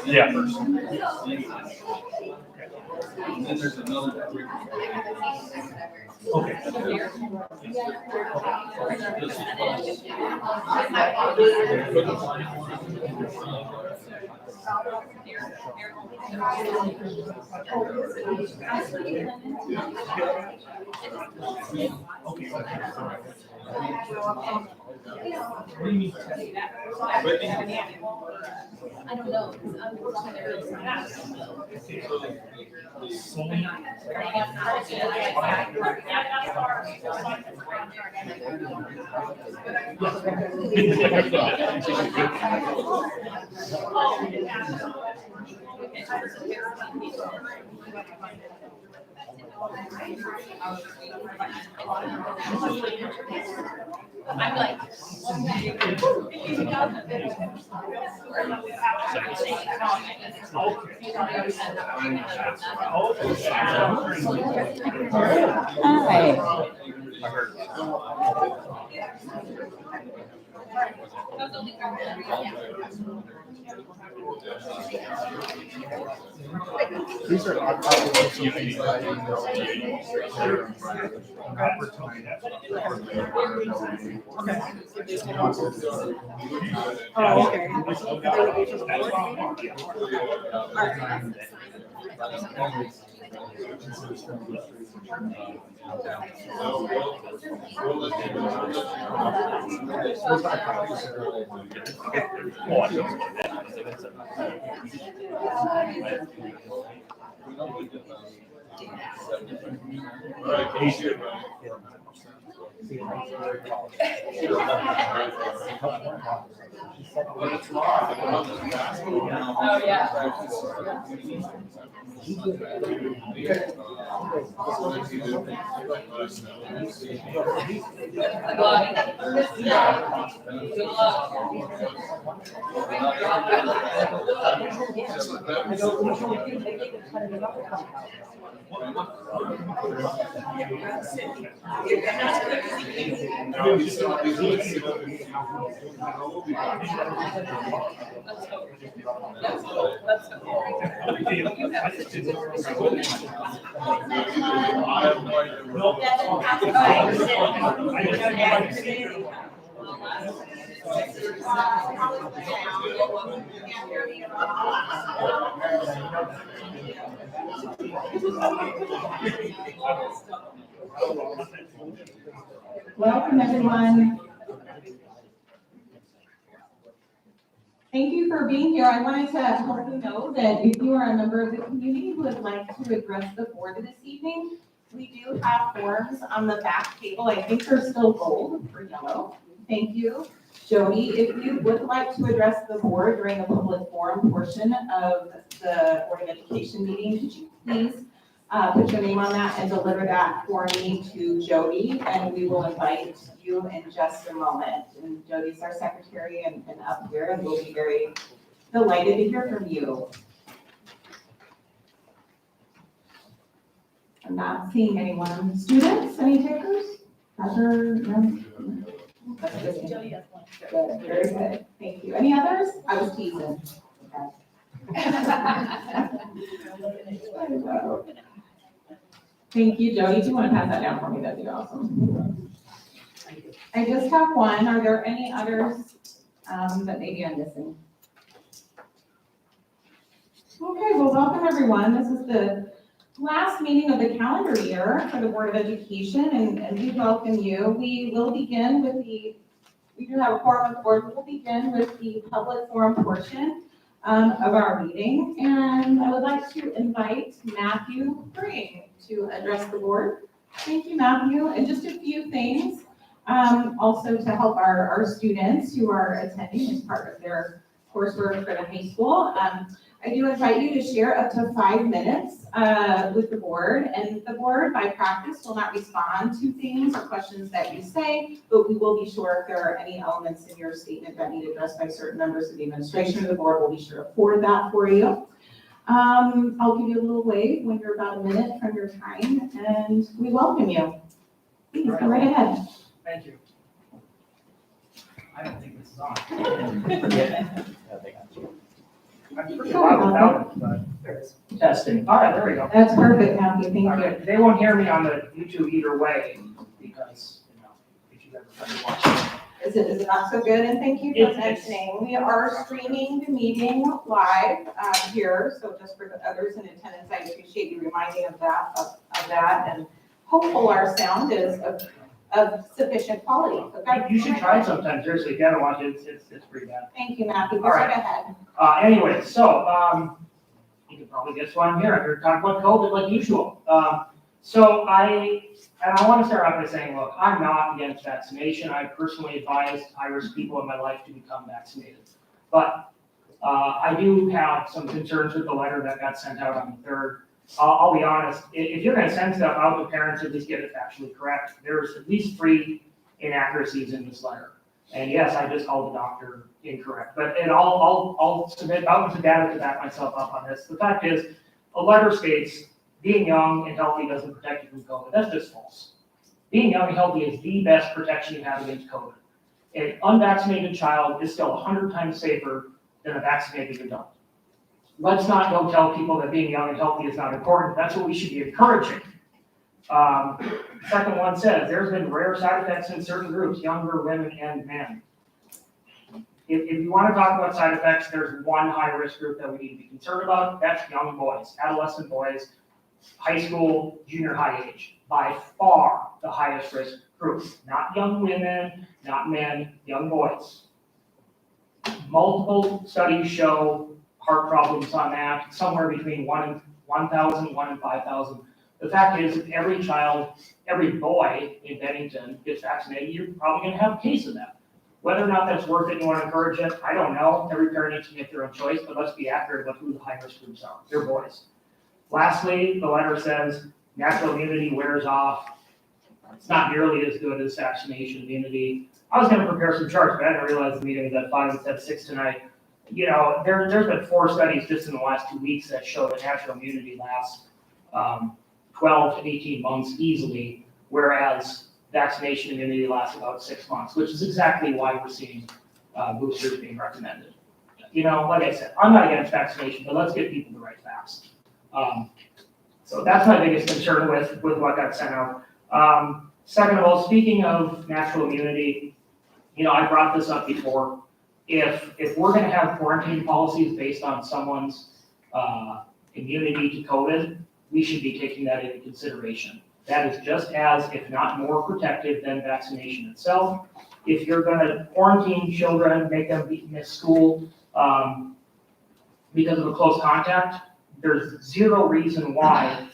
Yeah. And then there's another. Okay. I don't know. Unfortunately, I'm like, These are our copies of things that Oh, okay. oh yeah. Good luck. Good luck. Welcome, everyone. Thank you for being here. I wanted to let you know that if you are a member of the community who would like to address the board this evening, we do have forms on the back table. I think they're still gold or yellow. Thank you. Jody, if you would like to address the board during the public forum portion of the Board of Education meeting, could you please put your name on that and deliver that for me to Jody, and we will invite you in just a moment. And Jody's our secretary and up here, and we'll be very delighted to hear from you. I'm not seeing anyone. Students, any takers? Treasurer? No? That's good. Good, very good. Thank you. Any others? I was teasing. Okay. Thank you, Jody. Do you want to pass that down for me? That'd be awesome. I just have one. Are there any others that maybe I'm missing? Okay, well, welcome everyone. This is the last meeting of the calendar year for the Board of Education, and we welcome you. We will begin with we do have a forum of the board. We'll begin with the public forum portion of our meeting, and I would like to invite Matthew Bring to address the board. Thank you, Matthew. And just a few things. Also to help our students who are attending as part of their coursework for the high school. I do invite you to share up to 5 minutes with the board, and the board by practice will not respond to things or questions that you say, but we will be sure if there are any elements in your statement that need addressed by certain members of the administration or the board, we'll be sure to forward that for you. I'll give you a little wave when you're about a minute from your time, and we welcome you. Please go right ahead. Thank you. I don't think this is on. I'm pretty loud without it, but there it is. Testing. All right, there we go. That's perfect, Matthew, thank All you. right, they won't hear me on the YouTube either way because, if you've ever tried to watch it. Is it not so good? And thank you for It's- mentioning, we are streaming the meeting live here, so just for the others in attendance, I appreciate you reminding of that, and hopeful our sound is of sufficient quality. So that's- You should try it sometime, seriously, if you haven't watched it, it's pretty bad. Thank you, Matthew, go All right right. ahead. Anyway, so, you can probably guess why I'm here. I'm here to talk about COVID like usual. I want to start off by saying, look, I'm not against vaccination. I personally advised high-risk people in my life to become vaccinated. But I do have some concerns with the letter that got sent out on the 3rd. I'll be honest, if you're going to send stuff out to parents, at least get it factually correct. There's at least 3 inaccuracies in this letter. And yes, I just called the doctor incorrect, but I'll submit mountains of data to back myself up on this. The fact is, a letter states, being young and healthy doesn't protect you from COVID. That's just false. Being young and healthy is the best protection you have against COVID. An unvaccinated child is still 100 times safer than a vaccinated adult. Let's not go tell people that being young and healthy is not important. That's what we should be encouraging. Second one says, there's been rare side effects in certain groups, younger women and men. If you want to talk about side effects, there's one high-risk group that we need to be concerned about. That's young boys, adolescent boys, high school, junior high age. By far the highest risk group. Not young women, not men, young boys. Multiple studies show heart problems on that, somewhere between 1 in 1,000, 1 in 5,000. The fact is, if every child, every boy in Bennington gets vaccinated, you're probably going to have a case of that. Whether or not that's worth it and you want to encourage it, I don't know. Every parent needs to make their own choice, but let's be accurate about who the high-risk groups are. They're boys. Lastly, the letter says natural immunity wears off. It's not nearly as good as vaccination immunity. I was going to prepare some charts, but I didn't realize the meeting was at 5 instead of 6 tonight. There's been 4 studies just in the last 2 weeks that show that natural immunity lasts 12 to 18 months easily, whereas vaccination immunity lasts about 6 months, which is exactly why we're seeing boosters being recommended. Like I said, I'm not against vaccination, but let's get people the right facts. So that's my biggest concern with what got sent out. Second of all, speaking of natural immunity, I brought this up before. If we're going to have quarantine policies based on someone's immunity to COVID, we should be taking that into consideration. That is just as, if not more protective than vaccination itself. If you're going to quarantine children, make them miss school because of a close contact, there's zero reason why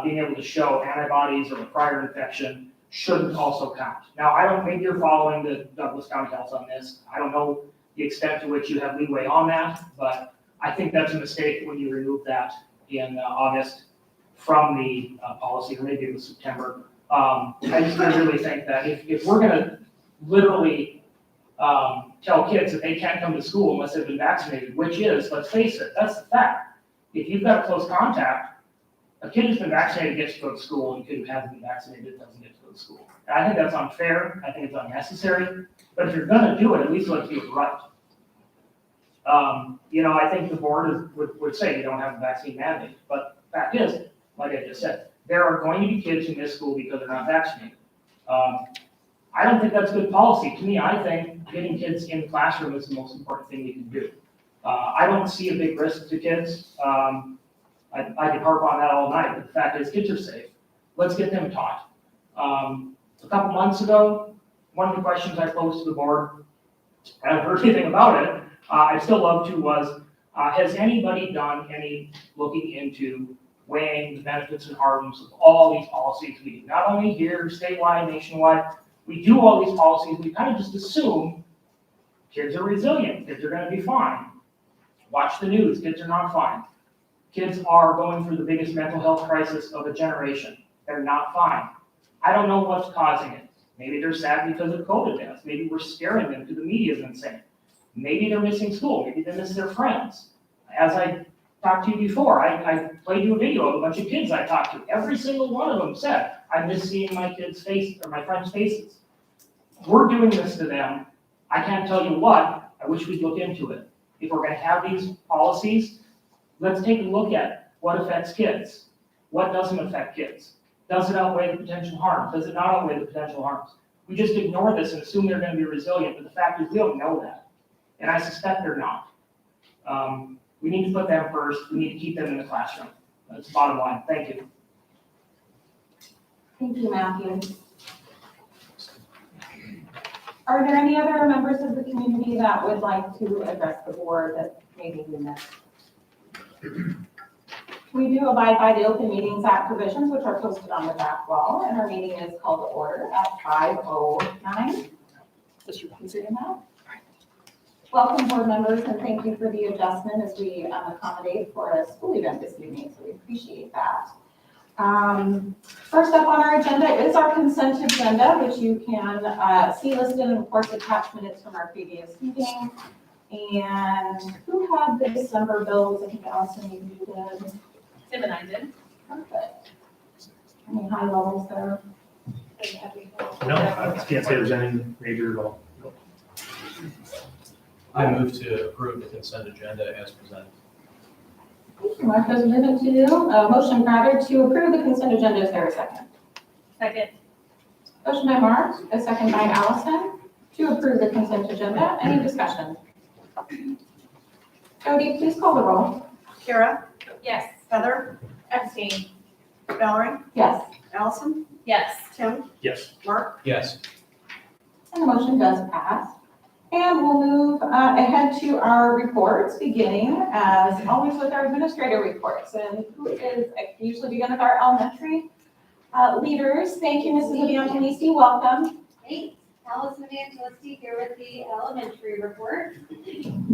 being able to show antibodies or a prior infection shouldn't also count. Now, maybe you're following the Douglas County Health on this. I don't know the extent to which you have leeway on that, but I think that's a mistake when you remove that in August from the policy, or maybe it was September. I really think that if we're gonna literally tell kids that they can't come to school unless they've been vaccinated, which is, let's face it, that's the fact. If you've got close contact, a kid who's been vaccinated gets to go to school, and a kid who hasn't been vaccinated doesn't get to go to school. And I think that's unfair. I think it's unnecessary. But if you're going to do it, at least let's do it right. I think the board would say you don't have a vaccine mandate. But the fact is, like I just said, there are going to be kids who miss school because they're not vaccinated. I don't think that's good policy. To me, I think getting kids in the classroom is the most important thing we can do. I don't see a big risk to kids. I could harp on that all night, but the fact is kids are safe. Let's get them taught. A couple months ago, one of the questions I posed to the board, I haven't heard anything about it, I'd still love to, was, has anybody done any looking into weighing the benefits and harms of all these policies we do? Not only here, statewide, nationwide, We do all these policies, we kind of just assume kids are resilient, kids are gonna be fine. Watch the news, kids are not fine. Kids are going through the biggest mental health crisis of a generation. They're not fine. I don't know what's causing it. Maybe they're sad because of COVID deaths. Maybe we're scaring them because the media is insane. Maybe they're missing school. Maybe they miss their friends. As I talked to you before, I played you a video of a bunch of kids I talked to. Every single one of them said, I miss seeing my kids' face or my friends' faces. We're doing this to them. I can't tell you what. I wish we'd look into it. If we're going to have these policies, let's take a look at what affects kids. What doesn't affect kids? Does it outweigh the potential harm? Does it not outweigh the potential harms? We just ignore this and assume they're going to be resilient, but the fact is we don't know that. And I suspect they're not. We need to put them first. We need to keep them in the classroom. That's the bottom line. Thank you. Thank you, Matthew. Are there any other members of the community that would like to address the board that maybe we missed? We do abide by the Open Meetings Act provisions, which are posted on the back wall, and our meeting is called to order at 5:09. Considering that. Welcome, board members, and thank you for the adjustment as we accommodate for a school event this evening, so we appreciate that. First up on our agenda is our consent agenda, which you can see listed, and of course attach minutes from our previous meeting. And who had the December bills? I think Allison, you did. Tim and I did. Perfect. Any high levels there? No, I can't say there's any major at all. I move to approve the consent agenda as presented. Thank you, Mark. Those amendment to do. Motion rather to approve the consent agenda. Is there a second? Second. Motion by Mark, a second by Allison to approve the consent agenda. Any discussion? Jody, please call the roll. Kara, Yes. Heather, Abstain. Valerie, Yes. Allison, Yes. Tim, Yes. Mark. Yes. And the motion does pass. And we'll move ahead to our reports, beginning as always with our administrator reports. And who is, I usually begin with our elementary leaders. Thank you, Mrs. Evangelisti. Welcome. Thanks. Allison Evangelisti here with the elementary report.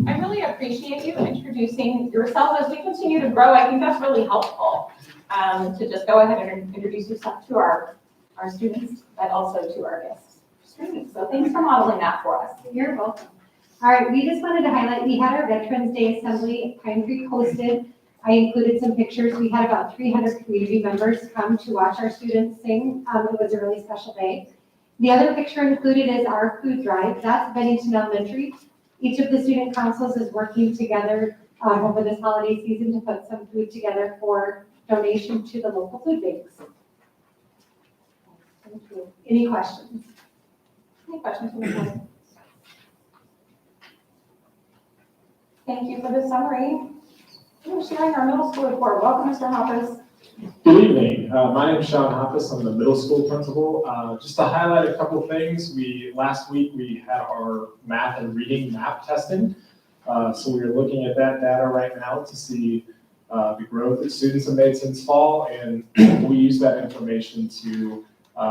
I really appreciate you introducing yourself as we continue to grow. I think that's really helpful to just go ahead and introduce yourself to our students, but also to our guests. So thanks for modeling that for us. You're welcome. All right, we just wanted to highlight, we had our Veterans Day Assembly at Pine Creek hosted. I included some pictures. We had about 300 community members come to watch our students sing. It was a really special day. The other picture included is our food drive. That's Bennington Elementary. Each of the student councils is working together over this holiday season to put some food together for donation to the local food banks. Thank you. Any questions? Any questions from the board? Thank you for the summary. We're sharing our middle school report. Welcome, Mr. Hoppus. Good evening. My name is Sean Hoppus. I'm the middle school principal. Just to highlight a couple of things, last week we had our math and reading map testing. So we are looking at that data right now to see the growth that students have made since fall, and we use that information to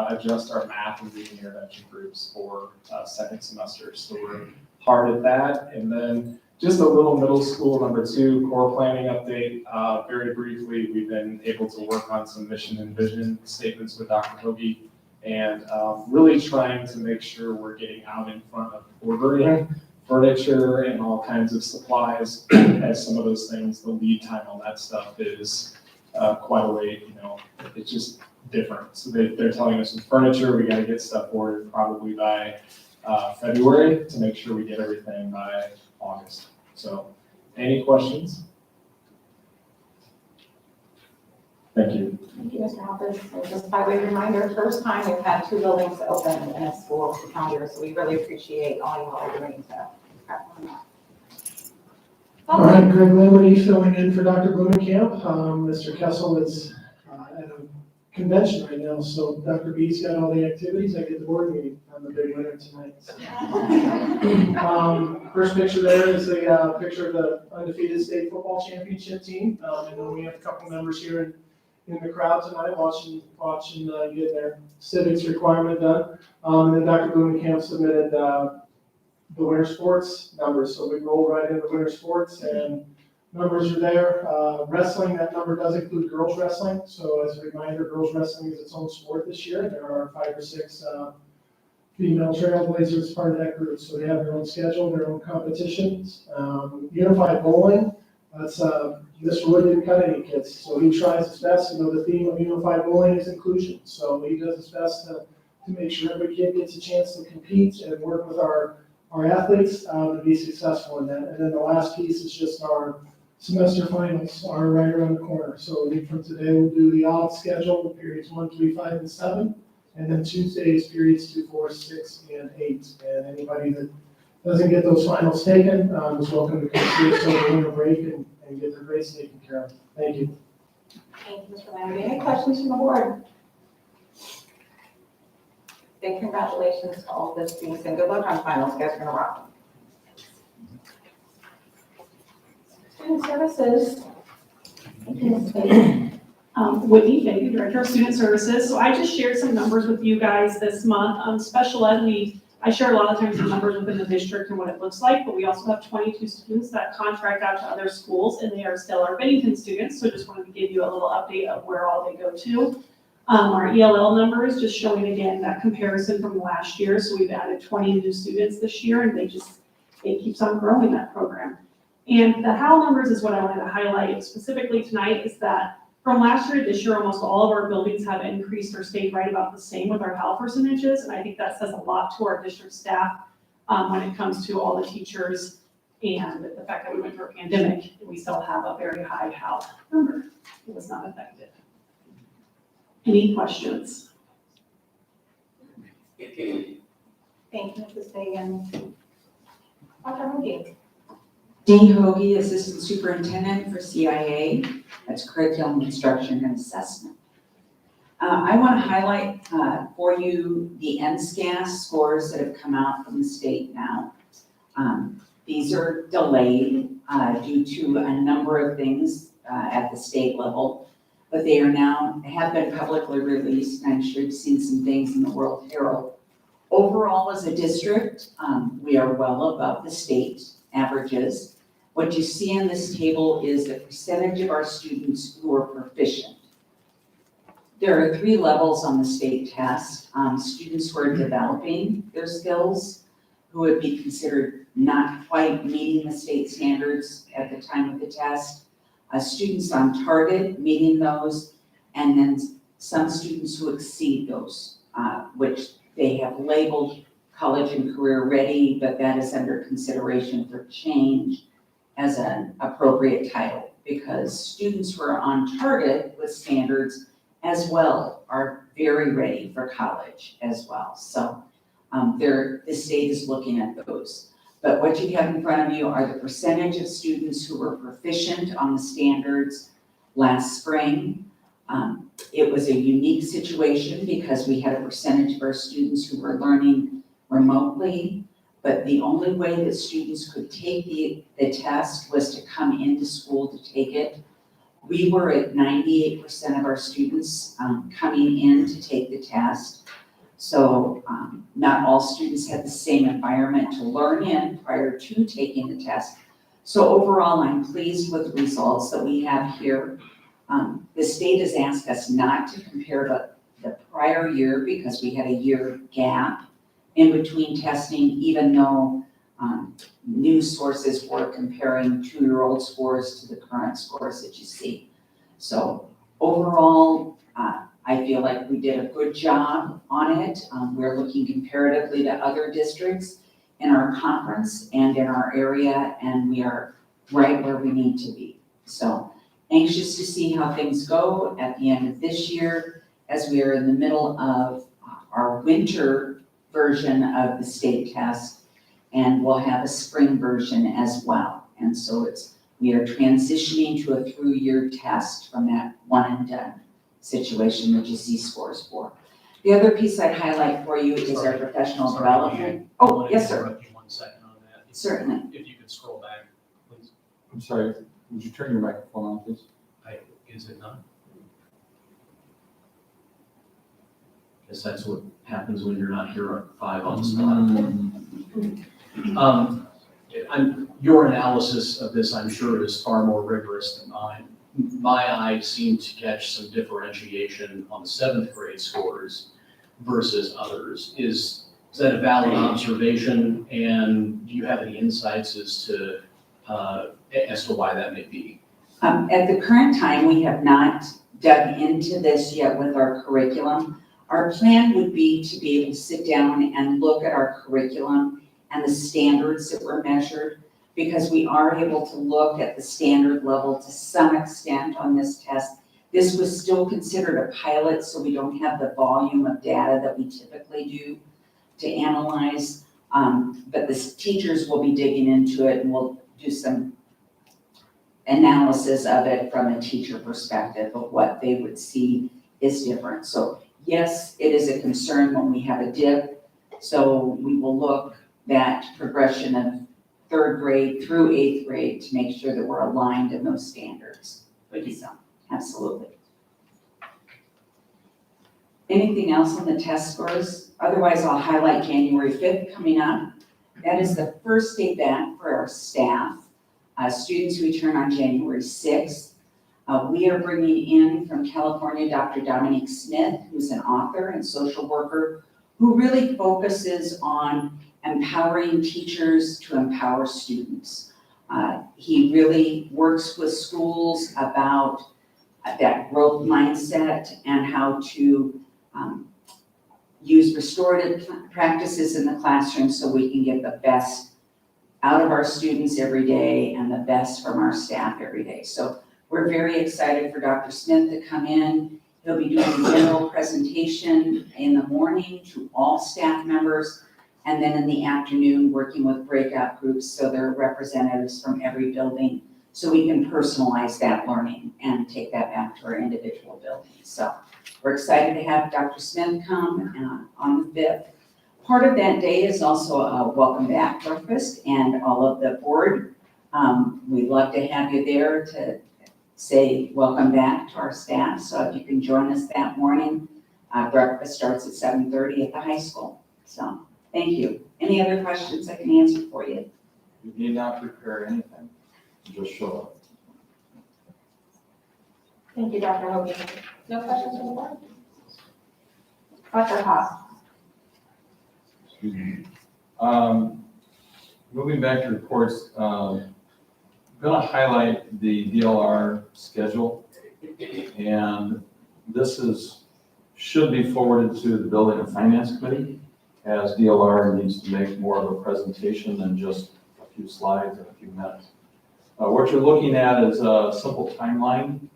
adjust our math and reading intervention groups for second semester. So we're hard at that. And then just a little middle school number 2 core planning update. Very briefly, we've been able to work on some mission and vision statements with Dr. Hoagie, and really trying to make sure we're getting out in front of ordering furniture and all kinds of supplies, as some of those things, the lead time on that stuff is quite a way, it's just different. So they're telling us with furniture, we got to get stuff ordered probably by February to make sure we get everything by August. So any questions? Thank you. Thank you, Mr. Hoppus. So just by way of reminder, first time we've had 2 buildings open in a school calendar, so we really appreciate all you all are doing to prep on that. All right, Greg Lamberty filling in for Dr. Blumenkamp. Mr. Kessel is at a convention right now, so Dr. B's got all the activities. I get the board meeting. I'm the big winner tonight. So. First picture there is a picture of the undefeated state football championship team. I know we have a couple members here in the crowd tonight watching get their civics requirement done. And then Dr. Blumenkamp submitted the winter sports numbers. So we rolled right into winter sports and numbers are there. Wrestling, that number does include girls wrestling. So as a reminder, girls wrestling is its own sport this year. There are 5 or 6 female trailblazers part of that group. So they have their own schedule, their own competitions. Unified bowling, that's Mr. Wood didn't cut any kids. So he tries his best. You know, the theme of unified bowling is inclusion. So he does his best to make sure every kid gets a chance to compete and work with our athletes to be successful in that. And then the last piece is just our semester finals are right around the corner. So a week from today, we'll do the odd schedule, periods 1, 3, 5, and 7. And then Tuesday is periods 2, 4, 6, and 8. And anybody that doesn't get those finals taken is welcome to come see us over the winter break and get their grades taken care of. Thank you. Thank you, Mr. Leonard. Any questions from the board? Big congratulations to all the students and good luck on finals. You guys are gonna rock. Student services. Whitney, thank you, Director of Student Services. So I just shared some numbers with you guys this month. Special ed, I share a lot of times the numbers within the district and what it looks like, but we also have 22 students that contract out to other schools, and they are still our Bennington students. So just wanted to give you a little update of where all they go to. Our ELL numbers, just showing again that comparison from last year. So we've added 20 new students this year, and it keeps on growing, that program. And the HAL numbers is what I wanted to highlight specifically tonight, is that from last year to this year, almost all of our buildings have increased or stayed right about the same with our HAL percentages. And I think that says a lot to our district staff when it comes to all the teachers and the fact that we went through a pandemic and we still have a very high HAL number. It was not affected. Any questions? Thank you, Mrs. Fagan. Dr. Hoagie. Dean Hoagie, Assistant Superintendent for CIA, that's Curriculum Instruction and Assessment. I want to highlight for you the Nscas scores that have come out from the state now. These are delayed due to a number of things at the state level, but they are now, have been publicly released, and I'm sure you've seen some things in the World Herald. Overall, as a district, we are well above the state averages. What you see in this table is the percentage of our students who are proficient. There are 3 levels on the state test. Students who are developing their skills, who would be considered not quite meeting the state standards at the time of the test. Students on target, meeting those, and then some students who exceed those, which they have labeled college and career ready, but that is under consideration for change as an appropriate title, because students who are on target with standards as well are very ready for college as well. So the state is looking at those. But what you have in front of you are the percentage of students who were proficient on the standards last spring. It was a unique situation because we had a percentage of our students who were learning remotely, but the only way that students could take the test was to come into school to take it. We were at 98% of our students coming in to take the test. So not all students had the same environment to learn in prior to taking the test. So overall, I'm pleased with the results that we have here. The state has asked us not to compare the prior year because we had a year gap in between testing, even though news sources were comparing 2-year-old scores to the current scores that you see. So overall, I feel like we did a good job on it. We're looking comparatively to other districts in our conference and in our area, and we are right where we need to be. So anxious to see how things go at the end of this year, as we are in the middle of our winter version of the state test, and we'll have a spring version as well. And so we are transitioning to a through-year test from that one and done situation that you see scores for. The other piece I'd highlight for you is our professional development. Oh, yes, sir. Interrupt you 1 second on that. Certainly. If you could scroll back, please. I'm sorry, would you turn your microphone on, please? Is it not? guess that's what happens when you're not here at 5 on the spot. Your analysis of this, I'm sure, is far more rigorous than mine. My eye seemed to catch some differentiation on the 7th grade scores versus others. Is that a valid observation? And do you have any insights as to why that may be? At the current time, we have not dug into this yet with our curriculum. Our plan would be to be able to sit down and look at our curriculum and the standards that were measured, because we are able to look at the standard level to some extent on this test. This was still considered a pilot, so we don't have the volume of data that we typically do to analyze, but the teachers will be digging into it and we'll do some analysis of it from a teacher perspective of what they would see is different. So yes, it is a concern when we have a dip, so we will look that progression of 3rd grade through 8th grade to make sure that we're aligned in those standards. Thank you. So, absolutely. Anything else on the test scores? Otherwise, I'll highlight January 5th coming up. That is the first day back for our staff. Students return on January 6th. We are bringing in from California, Dr. Dominique Smith, who's an author and social worker, who really focuses on empowering teachers to empower students. He really works with schools about that growth mindset and how to use restorative practices in the classroom so we can get the best out of our students every day and the best from our staff every day. So we're very excited for Dr. Smith to come in. He'll be doing a general presentation in the morning to all staff members, and then in the afternoon, working with breakout groups so there are representatives from every building so we can personalize that learning and take that back to our individual buildings. So we're excited to have Dr. Smith come on the 5th. Part of that day is also a welcome back breakfast, and all of the board, we'd love to have you there to say welcome back to our staff. So if you can join us that morning, breakfast starts at 7:30 at the high school. So thank you. Any other questions I can answer for you? You need not prepare anything, just show up. Thank you, Dr. Hogan. No questions from the board? Dr. Haas? Excuse me. Moving back to reports, I'm going to highlight the Dlr schedule, and this should be forwarded to the Building and Finance Committee, as Dlr needs to make more of a presentation than just a few slides and a few minutes. What you're looking at is a simple timeline,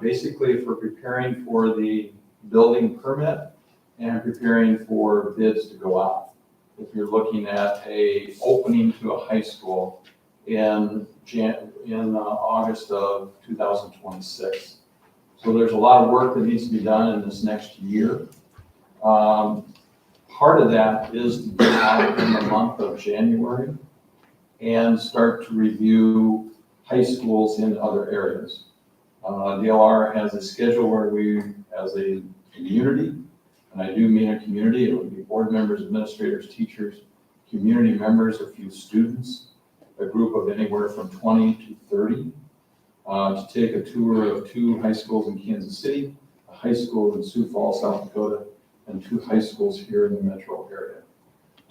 basically for preparing for the building permit and preparing for bids to go out. If you're looking at a opening to a high school in August of 2026. So there's a lot of work that needs to be done in this next year. Part of that is to get out in the month of January and start to review high schools in other areas. DLR has a schedule where we, as a community, and I do mean a community, it would be board members, administrators, teachers, community members, a few students, a group of anywhere from 20 to 30, to take a tour of 2 high schools in Kansas City, a high school in Sioux Falls, South Dakota, and 2 high schools here in the metro area,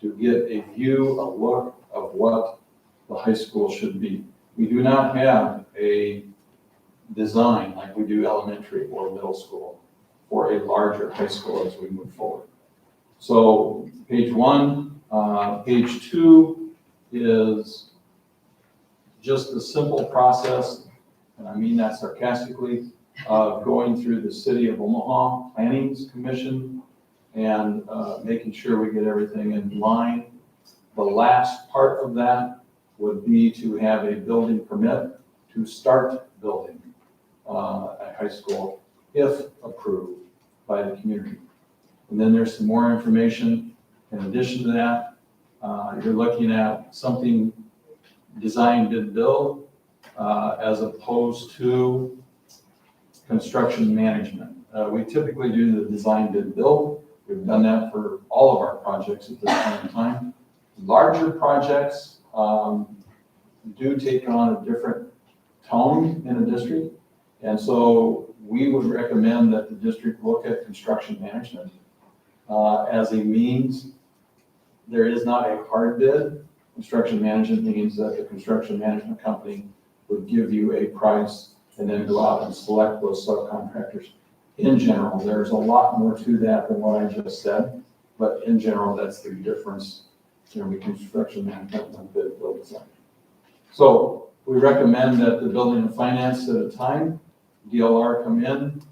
to get a view, a look of what the high school should be. We do not have a design like we do elementary or middle school for a larger high school as we move forward. So page 1, page 2 is just a simple process, and I mean that sarcastically, of going through the City of Omaha Planning's Commission and making sure we get everything in line. The last part of that would be to have a building permit to start building a high school, if approved by the community. And then there's some more information. In addition to that, you're looking at something design, bid, build, as opposed to construction management. We typically do the design bid build. We've done that for all of our projects at this point in time. Larger projects do take on a different tone in a district. And so we would recommend that the district look at construction management as a means. There is not a hard bid. Construction management means that the construction management company would give you a price and then go out and select those subcontractors. In general, there's a lot more to that than what I just said, but in general, that's the difference between construction management and bid build design. So we recommend that the building and finance at a time, DLR come in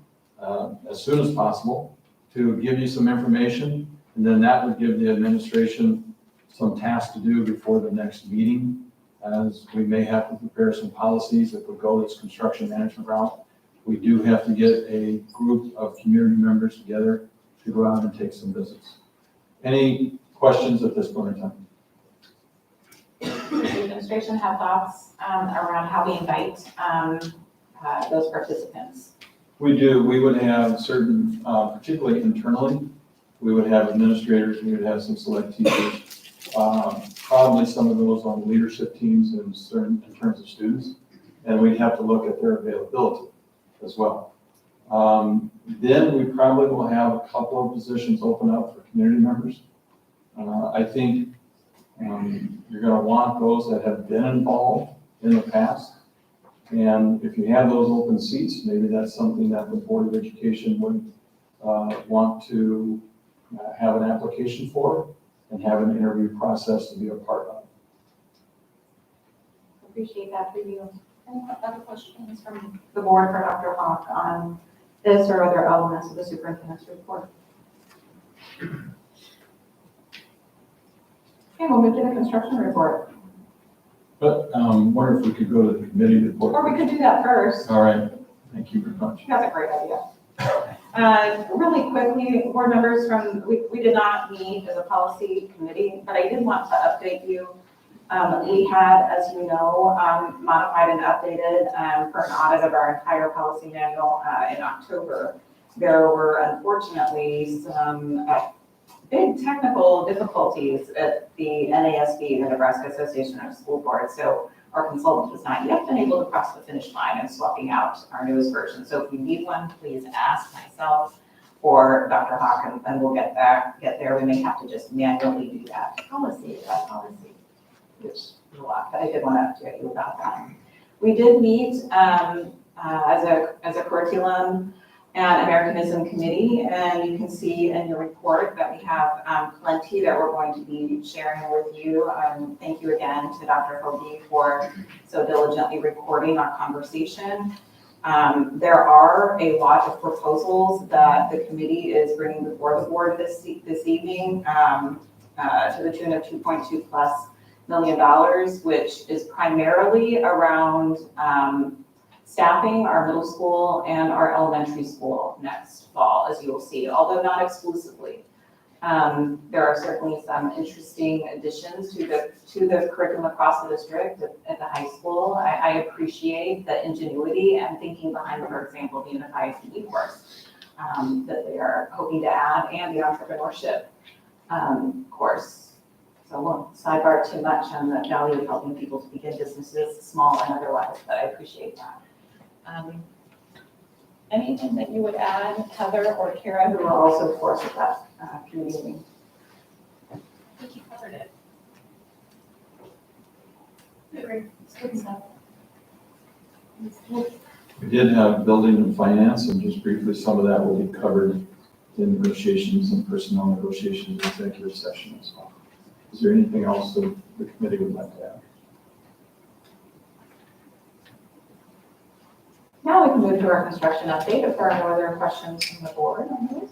as soon as possible to give you some information, and then that would give the administration some tasks to do before the next meeting, as we may have to prepare some policies if we go this construction management route. We do have to get a group of community members together to go out and take some visits. Any questions at this point in time? Does the administration have thoughts around how we invite those participants? We do. We would have certain, particularly internally, we would have administrators, we would have some select teachers, probably some of those on leadership teams in terms of students, and we'd have to look at their availability as well. Then we probably will have a couple of positions open up for community members. I think you're going to want those that have been involved in the past. And if you have those open seats, maybe that's something that the Board of Education would want to have an application for and have an interview process to be a part of. Appreciate that for you. Any other questions from the board for Dr. Hawk on this or other elements of the superintendent's report? Okay, we'll move to the construction report. But wonder if we could go to the committee report. Or we could do that first. All right, thank you very much. That's a great idea. Really quickly, board members we did not meet as a policy committee, but I did want to update you. We had, as you know, modified and updated for an audit of our entire policy manual in October. There were unfortunately some big technical difficulties at the NASB, the Nebraska Association of School Boards. So our consultant has not yet been able to cross the finish line in swapping out our newest version. So if you need one, please ask myself or Dr. Hawk, and we'll get there. We may have to just manually do that policy, which is a lot, but I did want to update you about that. We did meet as a curriculum and Americanism committee, and you can see in your report that we have plenty that we're going to be sharing with you. Thank you again to Dr. Hoagie for so diligently recording our conversation. There are a lot of proposals that the committee is bringing before the board this evening to the tune of $2.2+ million, which is primarily around staffing our middle school and our elementary school next fall, as you will see, although not exclusively. There are certainly some interesting additions to the curriculum across the district at the high school. I appreciate the ingenuity and thinking behind, for example, the Unified PE course that they are hoping to add, and the entrepreneurship course. So I won't sidebar too much on the value of helping people to begin businesses, small and otherwise, but I appreciate that. Anything that you would add, Heather or Kara, who are also, of course, at that community meeting? I think you covered it. Great, it's good stuff. We did have building and finance, and just briefly, some of that will be covered in negotiations and personnel negotiations, executive session as well. Is there anything else that the committee would like to add? Now we can move to our construction update if there are no other questions from the board on this.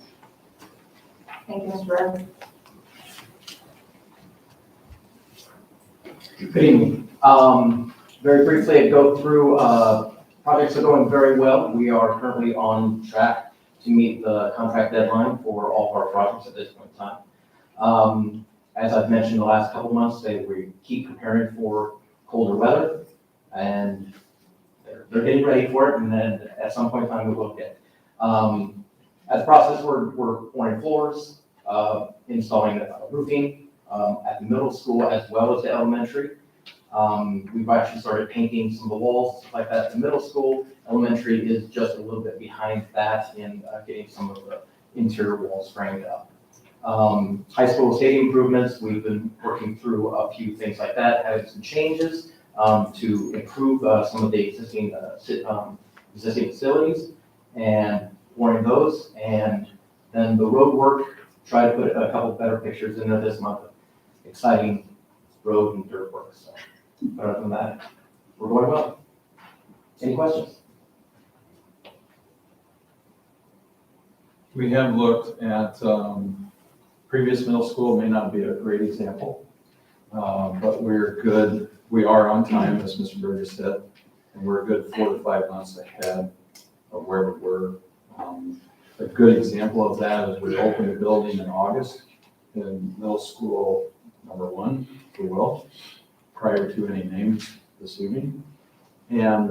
Thank you, Mr. Redd. Good evening. Very briefly, I go through, projects are going very well. We are currently on track to meet the contract deadline for all of our projects at this point in time. As I've mentioned the last couple of months, we keep preparing for colder weather, and they're getting ready for it, and then at some point in time we will get. As a process, we're pouring floors, installing roofing at the middle school as well as the elementary. We've actually started painting some of the walls, stuff like that at the middle school. Elementary is just a little bit behind that in getting some of the interior walls framed up. High school stadium improvements, we've been working through a few things like that, having some changes to improve some of the existing facilities and pouring those. And then the road work, try to put a couple better pictures in there this month. Exciting road and dirt work. So, but other than that, we're going well. Any questions? We have looked at, previous middle school may not be a great example, but we're good. We are on time, as Mr. Berger said, and we're a good 4 to 5 months ahead of where we were. A good example of that is we opened a building in August in middle school number 1, if we will, prior to any names this evening. And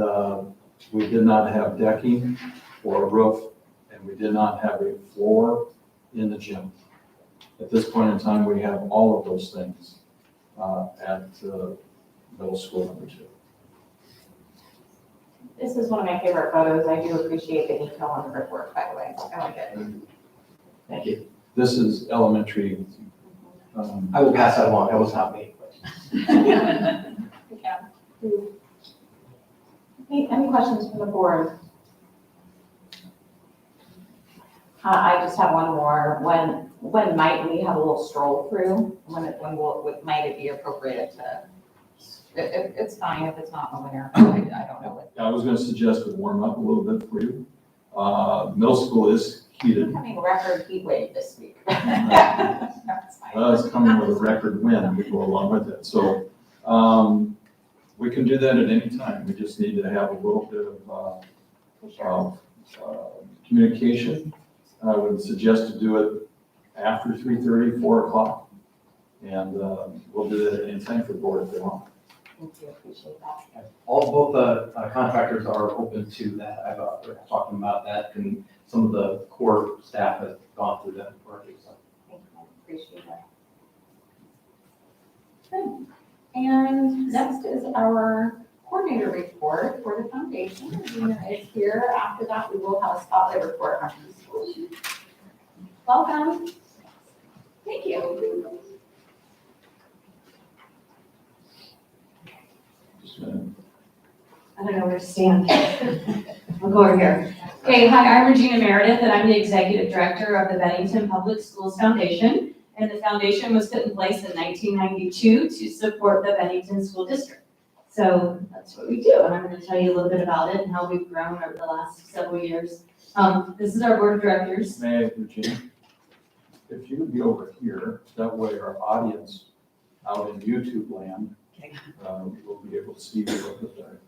we did not have decking or a roof, and we did not have a floor in the gym. At this point in time, we have all of those things at middle school number 2. This is one of my favorite photos. I do appreciate the detail on the brickwork, by the way. I like it. Thank you. This is elementary. I will pass that along. That was not me. Any questions from the board? I just have one more. When might we have a little stroll through? Might it be appropriate to? It's fine if it's not in the winter. I don't know. I was going to suggest we warm up a little bit for you. Middle school is heated. I'm having a record heat wave this week. It's coming with a record wind to go along with it. So we can do that at any time. We just need to have a little bit of communication. I would suggest to do it after 3:30, 4 o'clock. And we'll do that at any time for the board if they want. Thank you, appreciate that. Both the contractors are open to that. I've talked about that, and some of the core staff has gone through that already. So. Thank you, appreciate that. Good. And next is our coordinator report for the foundation. Reiner is here. After that, we will have a spotlight report on the schools. Welcome. Thank you. I don't know where to stand. I'll go over here. Okay, hi, I'm Regina Meredith, and I'm the Executive Director of the Bennington Public Schools Foundation. And the foundation was put in place in 1992 to support the Bennington School District. So that's what we do, and I'm going to tell you a little bit about it and how we've grown over the last several years. This is our board of directors. May I, Regina? If you would be over here, that way our audience out in YouTube land will be able to see you a little bit better.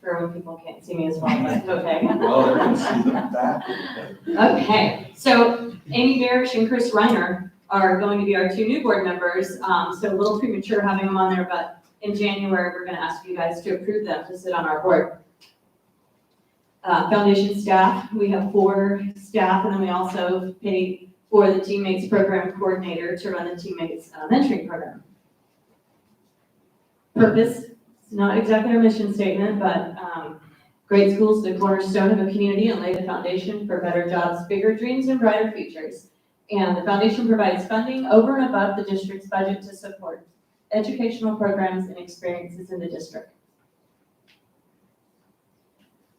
For when people can't see me as well, but okay. Well, they're going to see the back. Okay, so Amy Barrich and Chris Reiner are going to be our 2 new board members. So a little premature having them on there, but in January, we're going to ask you guys to approve them to sit on our board. Foundation staff, we have 4 staff, and then we also pay for the Teammates Program Coordinator to run the Teammates Mentoring Program. Purpose, it's not exactly our mission statement, but great schools, the cornerstone of a community, and lay the foundation for better jobs, bigger dreams, and brighter futures. And the foundation provides funding over and above the district's budget to support educational programs and experiences in the district.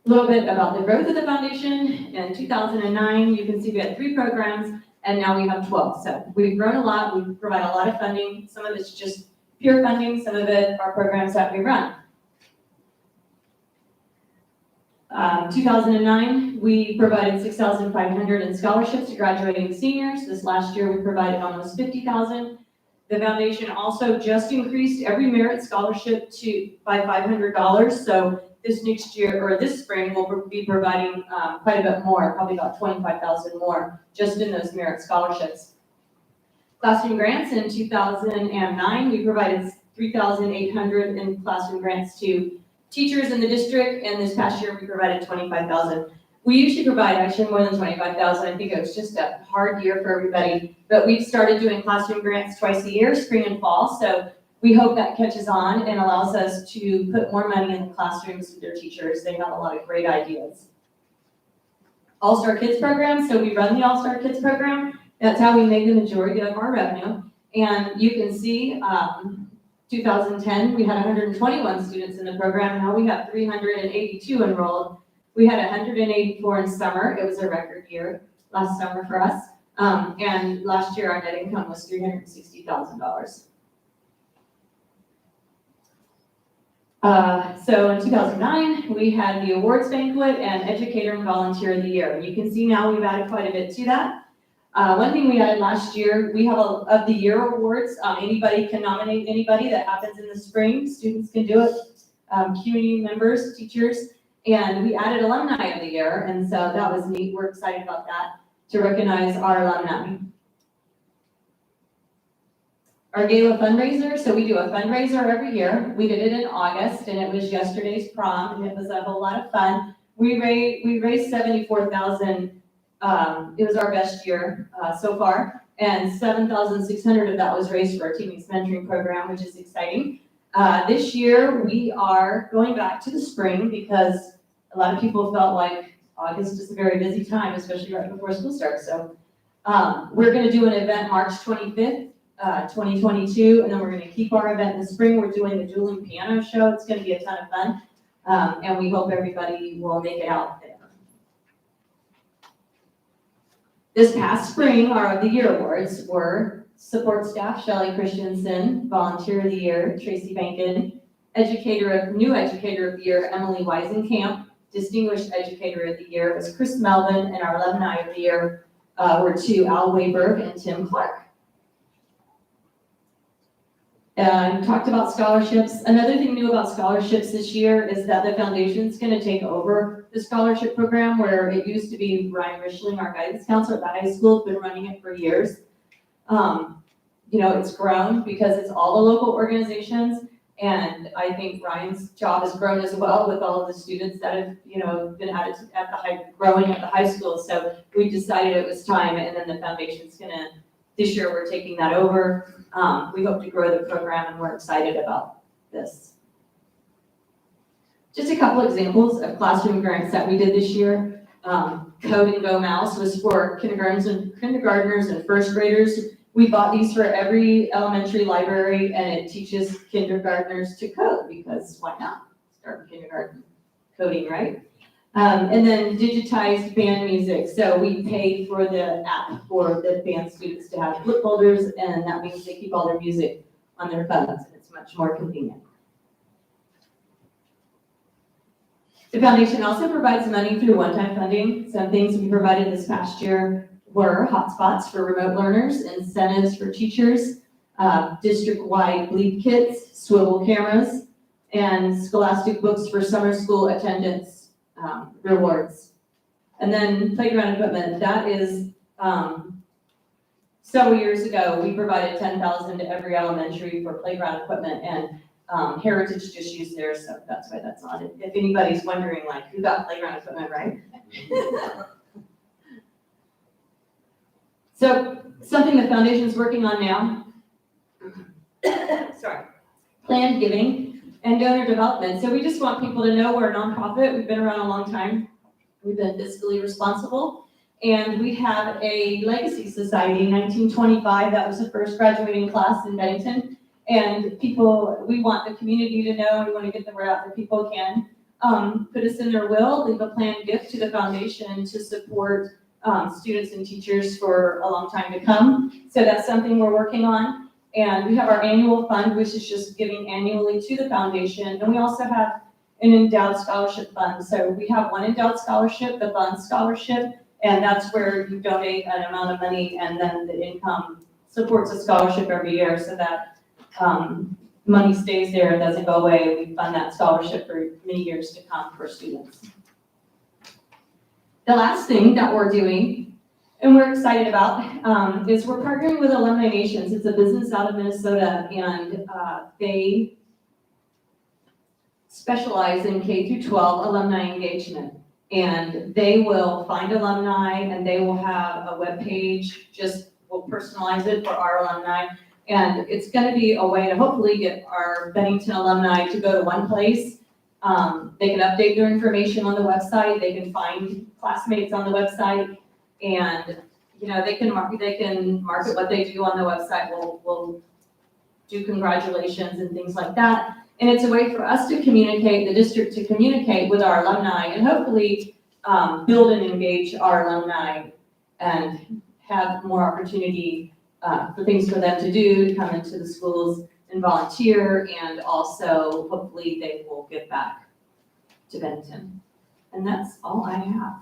A little bit about the growth of the foundation. In 2009, you can see we had 3 programs, and now we have 12. So we've grown a lot. We provide a lot of funding. Some of it's just pure funding. Some of it are programs that we run. 2009, we provided $6,500 in scholarships to graduating seniors. This last year, we provided almost $50,000. The foundation also just increased every merit scholarship by $500. So this next year, or this spring, we'll be providing quite a bit more, probably about $25,000 more, just in those merit scholarships. Classroom grants in 2009, we provided $3,800 in classroom grants to teachers in the district, and this past year we provided $25,000. We usually provide actually more than 25,000. I think it was just a hard year for everybody. But we've started doing classroom grants twice a year, spring and fall. So we hope that catches on and allows us to put more money in the classrooms with their teachers. They have a lot of great ideas. All-Star Kids program. So we run the All-Star Kids program. That's how we make the majority of our revenue. And you can see 2010, we had 121 students in the program. Now we have 382 enrolled. We had 184 in summer. It was a record year last summer for us. And last year our net income was $360,000. So in 2009, we had the awards banquet and educator and volunteer of the year. You can see now we've added quite a bit to that. One thing we added last year, we have of the year awards. Anybody can nominate anybody. That happens in the spring. Students can do it. Community members, teachers, and we added alumni of the year. And so that was neat. We're excited about that to recognize our alumni. Our Gala Fundraiser. So we do a fundraiser every year. We did it in August, and it was yesterday's prom, and it was a whole lot of fun. We raised $74,000. It was our best year so far, and $7,600 of that was raised for our teammates mentoring program, which is exciting. This year we are going back to the spring because a lot of people felt like August is a very busy time, especially right before school starts. So we're going to do an event March 25th, 2022, and then we're going to keep our event in the spring. We're doing the dueling piano show. It's going to be a ton of fun, and we hope everybody will make it out there. This past spring, our of the year awards were support staff Shelley Christensen, volunteer of the year Tracy Bankin, new educator of the year Emily Weisenkamp, distinguished educator of the year was Chris Melvin, and our alumni of the year were two Al Wayberg and Tim Clark. Talked about scholarships. Another thing new about scholarships this year is that the foundation's going to take over the scholarship program, where it used to be Reiner, our guidance counselor at the high school, has been running it for years. It's grown because it's all the local organizations, and I think Ryan's job has grown as well with all of the students that have, been added growing at the high school. So we decided it was time, and then the foundation's this year we're taking that over. We hope to grow the program, and we're excited about this. Just a couple examples of classroom grants that we did this year. Code and Go Mouse was for kindergartners and first graders. We bought these for every elementary library, and it teaches kindergartners to code, because why not? Start kindergarten coding, right? And then digitized band music. So we paid for the app for the band students to have flip folders, and that means they keep all their music on their phones, and it's much more convenient. The foundation also provides money through one-time funding. Some things we provided this past year were hotspots for remote learners, incentives for teachers, district-wide bleep kits, swivel cameras, and scholastic books for summer school attendance rewards. And then playground equipment. That is, several years ago, we provided $10,000 to every elementary for playground equipment, and Heritage just used theirs, so that's why that's on it. If anybody's wondering, who got playground equipment, right? So something the foundation's working on now, planned giving and donor development. So we just want people to know we're a nonprofit. We've been around a long time. We've been fiscally responsible. And we have a legacy society, 1925. That was the first graduating class in Bennington. And we want the community to know, we want to get the word out that people can put us in their will, leave a planned gift to the foundation to support students and teachers for a long time to come. So that's something we're working on. And we have our annual fund, which is just giving annually to the foundation. And we also have an endowed scholarship fund. So we have one endowed scholarship, the Fund Scholarship, and that's where you donate an amount of money, and then the income supports a scholarship every year, so that money stays there and doesn't go away. We fund that scholarship for many years to come for students. The last thing that we're doing, and we're excited about, is we're partnering with Alumni Nations. It's a business out of Minnesota, and they specialize in K through 12 alumni engagement. And they will find alumni and they will have a webpage, we'll personalize it for our alumni. And it's gonna be a way to hopefully get our Bennington alumni to go to one place. They can update their information on the website, they can find classmates on the website, and, you know, they can market what they do on the website. We'll do congratulations and things like that. And it's a way for us to communicate, the district to communicate with our alumni and hopefully build and engage our alumni and have more opportunity for things for them to do, to come into the schools and volunteer, and also hopefully they will give back to Bennington. And that's all I have.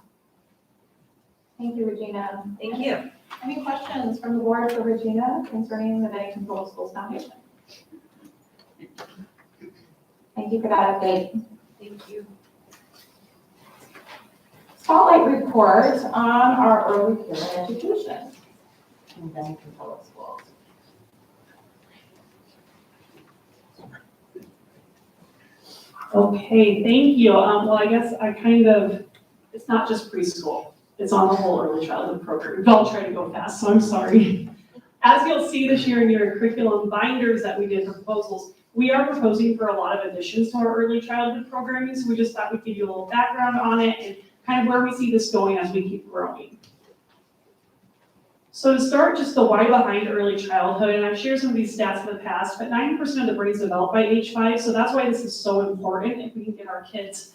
Thank you, Regina. Thank you. Any questions from the board for Regina concerning the Bennington Public Schools Foundation? Thank you for that update. Thank you. Spotlight report on our early care education in Bennington Public Schools. Okay, thank you. Well, I guess it's not just preschool. It's on the whole early childhood program. We've all tried to go fast, so I'm sorry. As you'll see this year in your curriculum binders that we did for proposals, we are proposing for a lot of additions to our early childhood programming, so we just thought we'd give you a little background on it and kind of where we see this going as we keep growing. So to start, just the why behind early childhood, and I've shared some of these stats in the past, but 90% of the brain is developed by age 5, so that's why this is so important. If we can get our kids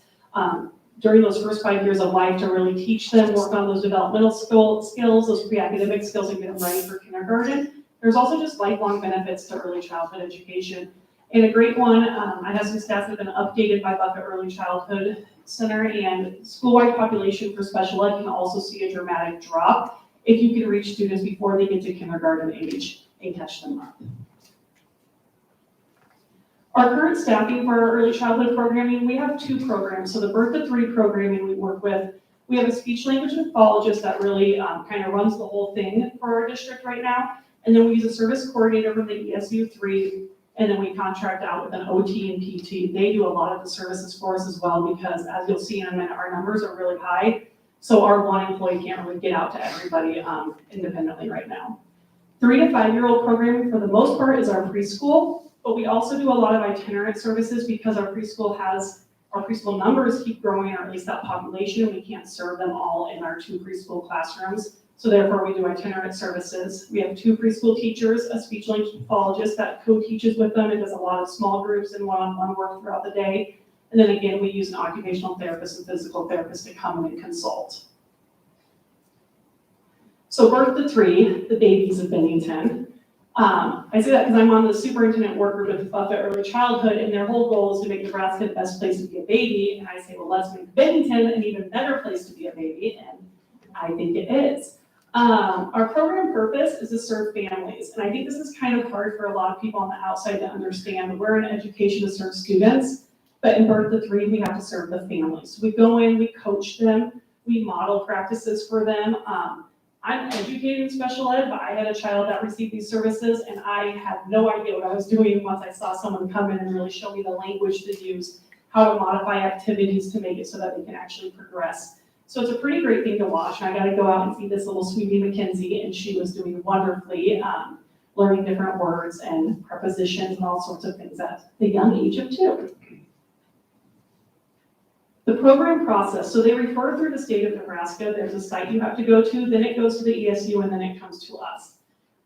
during those first 5 years of life to really teach them, work on those developmental skills, those pre-academic skills, and get them ready for kindergarten. There's also just lifelong benefits to early childhood education. And a great one, I have some stats that have been updated by Buffett Early Childhood Center, and school-wide population for special ed can also see a dramatic drop if you can reach students before they get to kindergarten age and catch them up. Our current staffing for our early childhood programming, we have 2 programs. So the Birth to 3 programming we work with, we have a speech language pathologist that really kind of runs the whole thing for our district right now. And then we use a service coordinator from the ESU 3, and then we contract out with an OT and PT. They do a lot of the services for us as well, because as you'll see in a minute, our numbers are really high. So our one employee can't really get out to everybody independently right now. 3 to 5 year old programming for the most part is our preschool, but we also do a lot of itinerant services because our preschool numbers keep growing, or at least that population, and we can't serve them all in our 2 preschool classrooms. So therefore we do itinerant services. We have 2 preschool teachers, a speech language pathologist that co-teaches with them and does a lot of small groups and one-on-one work throughout the day. And then again, we use an occupational therapist and physical therapist to come in and consult. So Birth to 3, the babies of Bennington. I say that because I'm on the superintendent work group with Buffett Early Childhood, and their whole goal is to make Nebraska the best place to be a baby. And I say, well, let's make Bennington an even better place to be a baby, and I think it is. Our program purpose is to serve families, and I think this is kind of hard for a lot of people on the outside to understand. We're in education to serve students, but in Birth to 3, we have to serve the families. So we go in, we coach them, we model practices for them. I'm educated in special ed, but I had a child that received these services, and I had no idea what I was doing once I saw someone come in and really show me the language to use, how to modify activities to make it so that they can actually progress. So it's a pretty great thing to watch. And I got to go out and see this little sweetie Mackenzie, and she was doing wonderfully, learning different words and prepositions and all sorts of things at the young age of 2. The program process, so they refer through the state of Nebraska. There's a site you have to go to, then it goes to the ESU, and then it comes to us.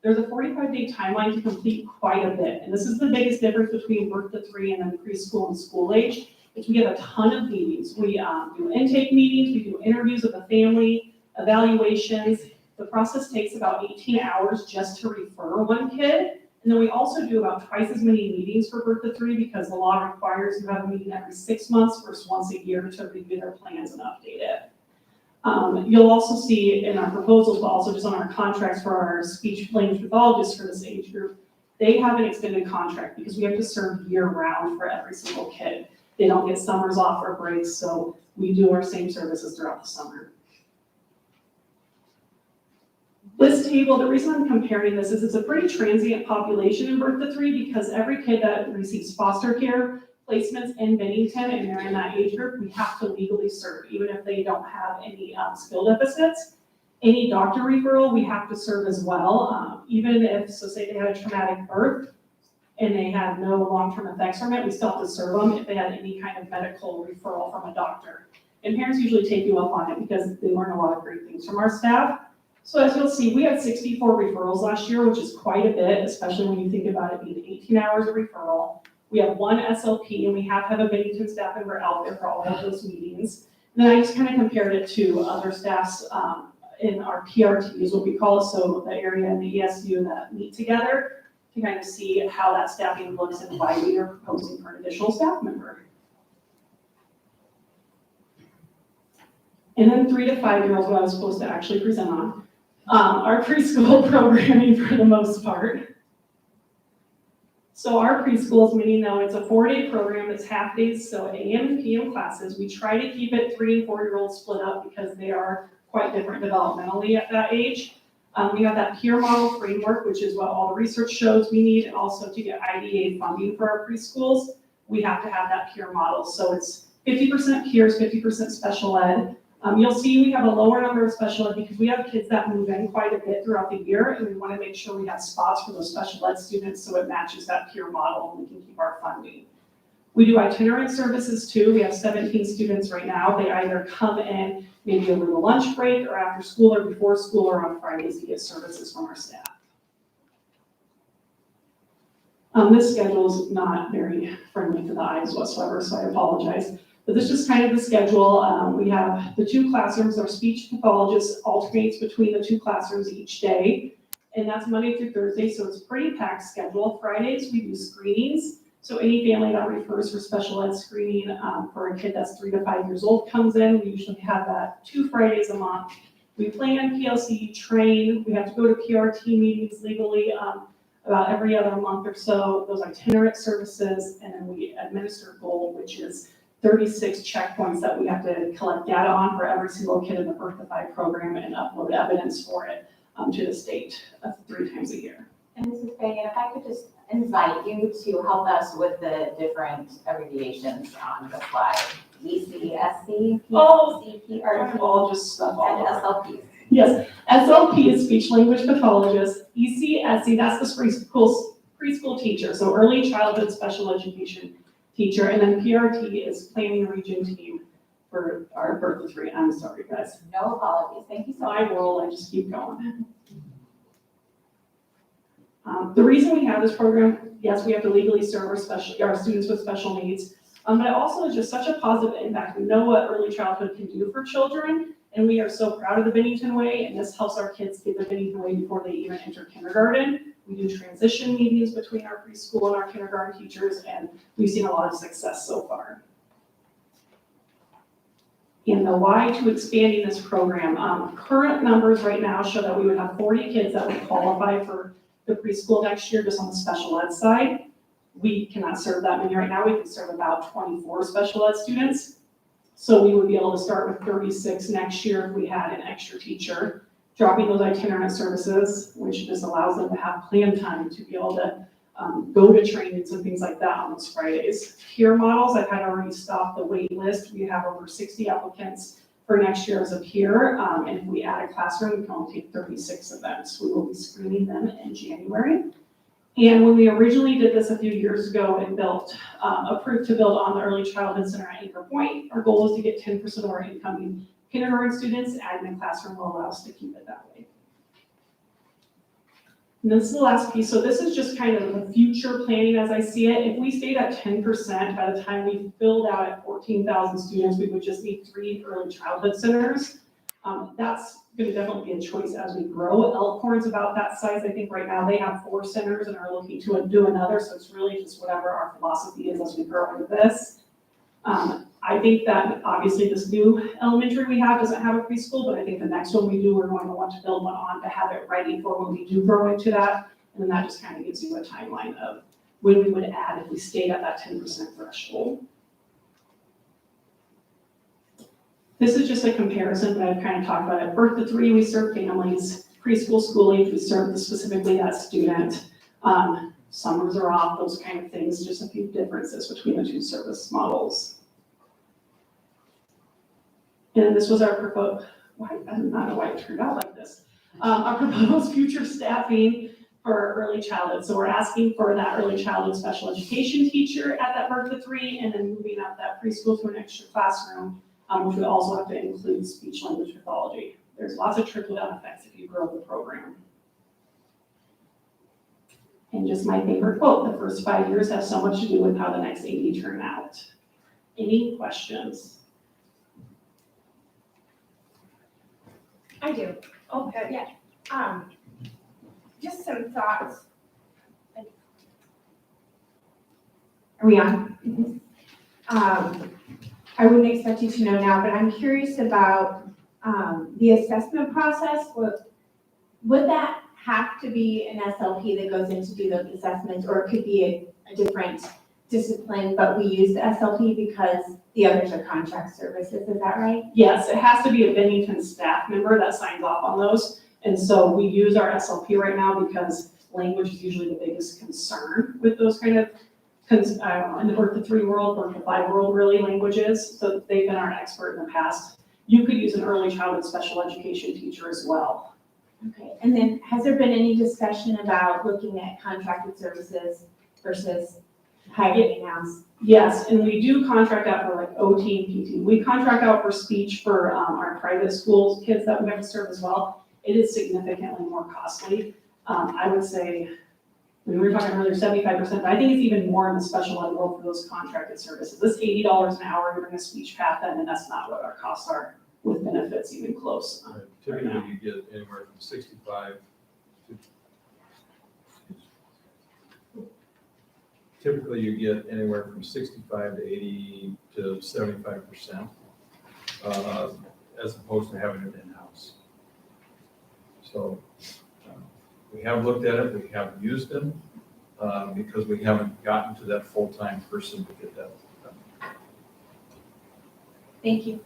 There's a 45-day timeline to complete quite a bit. And this is the biggest difference between Birth to 3 and then preschool and school age. Is we have a ton of meetings. We do intake meetings, we do interviews with the family, evaluations. The process takes about 18 hours just to refer one kid. And then we also do about twice as many meetings for Birth to 3 because the law requires you have a meeting every 6 months versus once a year to review their plans and update it. You'll also see in our proposals, but also just on our contracts for our speech language pathologists for this age group, they have an extended contract because we have to serve year round for every single kid. They don't get summers off or breaks, so we do our same services throughout the summer. This table, the reason I'm comparing this is it's a pretty transient population in Birth to 3 because every kid that receives foster care placements in Bennington and they're in that age group, we have to legally serve, even if they don't have any skill deficits. Any doctor referral, we have to serve as well. Even if, so say they had a traumatic birth and they had no long-term effects from it, we still have to serve them if they had any kind of medical referral from a doctor. And parents usually take you up on it because they learn a lot of great things from our staff. So as you'll see, we had 64 referrals last year, which is quite a bit, especially when you think about it being 18 hours of referral. We have one SLP, and we have to have a Bennington staff member out there for all of those meetings. And then I just kind of compared it to other staffs in our PRTs, what we call it, so the area and the ESU that meet together to kind of see how that staffing looks and why we are proposing for an additional staff member. And then 3 to 5 year olds, what I was supposed to actually present on. Our preschool programming for the most part. So our preschool, as many know, it's a 4-day program. It's half days, so AM and PM classes. We try to keep it 3 and 4 year olds split up because they are quite different developmentally at that age. We have that peer model framework, which is what all the research shows we need, and also to get IDA funding for our preschools, we have to have that peer model. So it's 50% peers, 50% special ed. You'll see we have a lower number of special ed because we have kids that move in quite a bit throughout the year, and we want to make sure we have spots for those special ed students so it matches that peer model and we can keep our funding. We do itinerant services too. We have 17 students right now. They either come in maybe over the lunch break or after school or before school or on Fridays to get services from our staff. This schedule is not very friendly to the eyes whatsoever, so I apologize. But this is kind of the schedule. We have the 2 classrooms. Our speech pathologist alternates between the 2 classrooms each day, and that's Monday through Thursday, so it's a pretty packed schedule. Fridays, we do screenings. So any family that refers for special ed screening for a kid that's 3 to 5 years old comes in. We usually have that 2 Fridays a month. We plan PLC, train. We have to go to PRT meetings legally about every other month or so, those itinerant services, and then we administer GOLD, which is 36 checkpoints that we have to collect data on for every single kid in the Birth to 5 program and upload evidence for it to the state 3 times a year. And Mrs. Fagan, if I could just invite you to help us with the different abbreviations on the slide. ECSC, PCP, I all just stuff all and over. SLPs. Yes, SLP is speech language pathologist. ECSC, that's the preschool teacher, so early childhood special education teacher. And then PRT is planning region team for our birth to 3. I'm sorry, guys. No apologies. Thank you so much. My role, I just keep going. The reason we have this program, yes, we have to legally serve our students with special needs, but it also is just such a positive impact. We know what early childhood can do for children, and we are so proud of the Bennington Way, and this helps our kids get the Bennington Way before they even enter kindergarten. We do transition meetings between our preschool and our kindergarten teachers, and we've seen a lot of success so far. And the why to expanding this program, current numbers right now show that we would have 40 kids that would qualify for the preschool next year just on the special ed side. We cannot serve that many right now. We can serve about 24 special ed students. So we would be able to start with 36 next year if we had an extra teacher, dropping those itinerant services, which just allows them to have plan time to be able to go to trainings and things like that on those Fridays. Peer models, I've had already stopped the wait list. We have over 60 applicants for next year as a peer, and if we add a classroom, we can only take 36 of them. So we will be screening them in January. And when we originally did this a few years ago and approved to build on the Early Childhood Center at Anchor Point, our goal is to get 10% of our incoming kindergarten students. Adding a classroom will allow us to keep it that way. And this is the last piece. So this is just kind of the future planning as I see it. If we stayed at 10% by the time we filled out at 14,000 students, we would just need 3 early childhood centers. That's going to definitely be a choice as we grow. Elkhorn's about that size. I think right now they have 4 centers and are looking to do another. So it's really just whatever our philosophy is as we grow into this. I think that obviously this new elementary we have doesn't have a preschool, but I think the next one we do, we're going to want to build one on to have it ready for when we do grow into that. And then that just kind of gives you a timeline of when we would add if we stayed at that 10% threshold. This is just a comparison, but I've kind of talked about it. Birth to 3, we serve families. Preschool, school age, we serve specifically that student. summers are off, those kind of things, just a few differences between the two service models. And this was our proposed, I do not know why it turned out like this. Our proposed future staffing for early childhood. So we're asking for that early childhood special education teacher at that birth to 3, and then moving up that preschool to an extra classroom, which would also have to include speech language pathology. There's lots of trickle-down effects if you grow the program. And just my favorite quote, the first 5 years have so much to do with how the next 80 turn out. Any questions? I do. Okay. Yeah. Just some thoughts. Are we on? I wouldn't expect you to know now, but I'm curious about the assessment process. Would that have to be an SLP that goes in to do those assessments, or it could be a different discipline, but we use the SLP because the others are contract services, is that right? Yes, it has to be a Bennington staff member that signs off on those. And so we use our SLP right now because language is usually the biggest concern with those kind of, I don't know, in the birth to 3 world, birth to 5 world really languages. So they've been our expert in the past. You could use an early childhood special education teacher as well. Okay, and then has there been any discussion about looking at contracted services versus hiring in-house? Yes, and we do contract out for like OT and PT. We contract out for speech for our private schools kids that we have to serve as well. It is significantly more costly. I would say, we were talking earlier, 75%, but I think it's even more in the special ed world for those contracted services. This $80 an hour, you're in a speech path, and that's not what our costs are with benefits even close. Right. Typically, you get anywhere from 65 to, typically you get anywhere from 65 to 80 to 75%, as opposed to having it in-house. So we have looked at it, we haven't used them, because we haven't gotten to that full-time person to get that done. Thank you.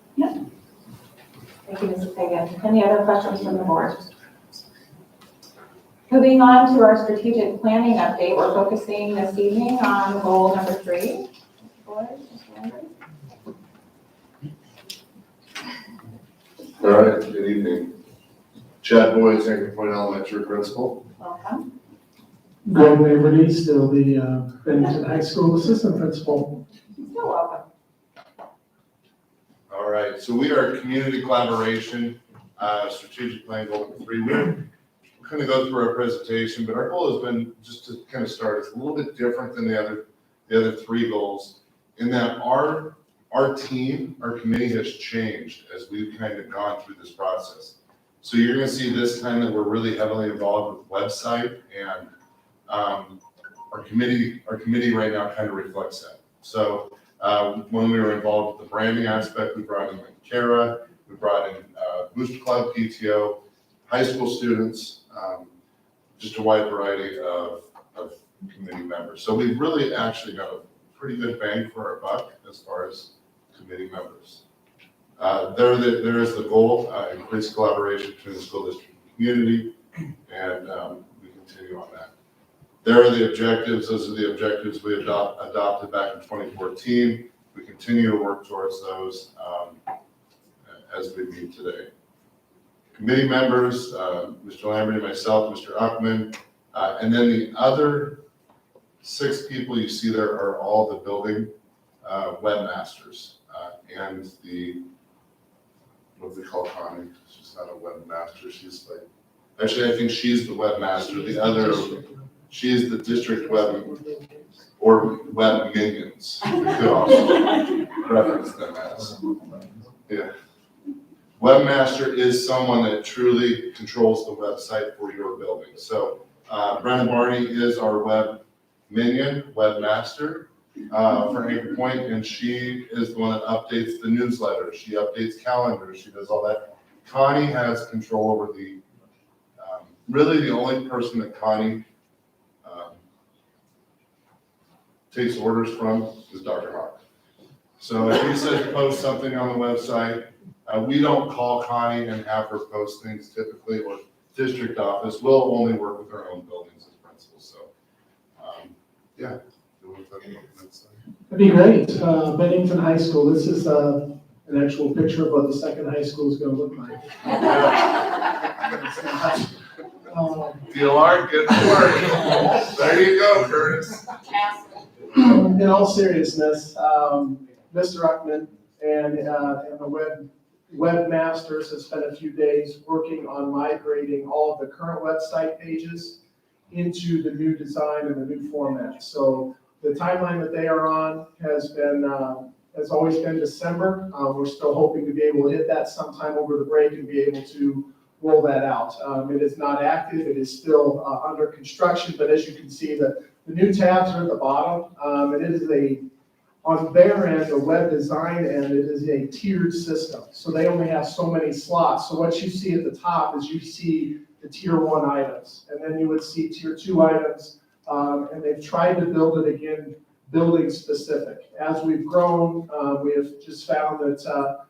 Thank you, Mrs. Hagan. Any other questions from the board? Moving on to our strategic planning update, we're focusing this evening on goal number 3. All right, good evening. Chad Boyd, Anchor Point Elementary Principal. Welcome. Greg Liberty, still the Bennington High School Assistant Principal. You're welcome. All right, so we are community collaboration, strategic plan goal number 3. We're going to go through our presentation, but our goal has been just to kind of start. It's a little bit different than the other 3 goals in that our team, our committee has changed as we've kind of gone through this process. So you're going to see this time that we're really heavily involved with website, and our committee right now kind of reflects that. So when we were involved with the branding aspect, we brought in Kara, we brought in Booster Club, PTO, high school students, just a wide variety of committee members. So we've really actually got a pretty good bang for our buck as far as committee members. There is the goal, increase collaboration between the school district and community, and we continue on that. There are the objectives. Those are the objectives we adopted back in 2014. We continue to work towards those as we meet today. Committee members, Mr. Lambert, myself, Mr. Uckman, and then the other 6 people you see there are all the building webmasters and the, what do they call Connie? She's not a webmaster. She's like, actually, I think she's the webmaster. The other, she is the district web or web minions. We could also reference them as. Yeah. Webmaster is someone that truly controls the website for your building. So Brenda Barney is our web minion, webmaster for Anchor Point, and she is the one that updates the newsletter. She updates calendars. She does all that. Connie has control over the, really the only person that Connie takes orders from is Dr. Hawk. So if he says post something on the website, we don't call Connie and have her post things typically, or district office. We'll only work with our own buildings as principals. So Yeah. You want to talk about that side? That'd be great. Bennington High School, this is an actual picture of what the second high school is gonna look like. Dlr, get to work. There you go, Curtis. In all seriousness, Mr. Ruckman and the webmasters have spent a few days working on migrating all of the current website pages into the new design and the new format. So the timeline that they are on has always been December. We're still hoping to be able to hit that sometime over the break and be able to roll that out. It is not active, it is still under construction, but as you can see, the new tabs are at the bottom. And it is on their end, the web design end, it is a tiered system. So they only have so many slots. So what you see at the top is you see the tier 1 items, and then you would see tier 2 items, and they've tried to build it again, building specific. As we've grown, we have just found that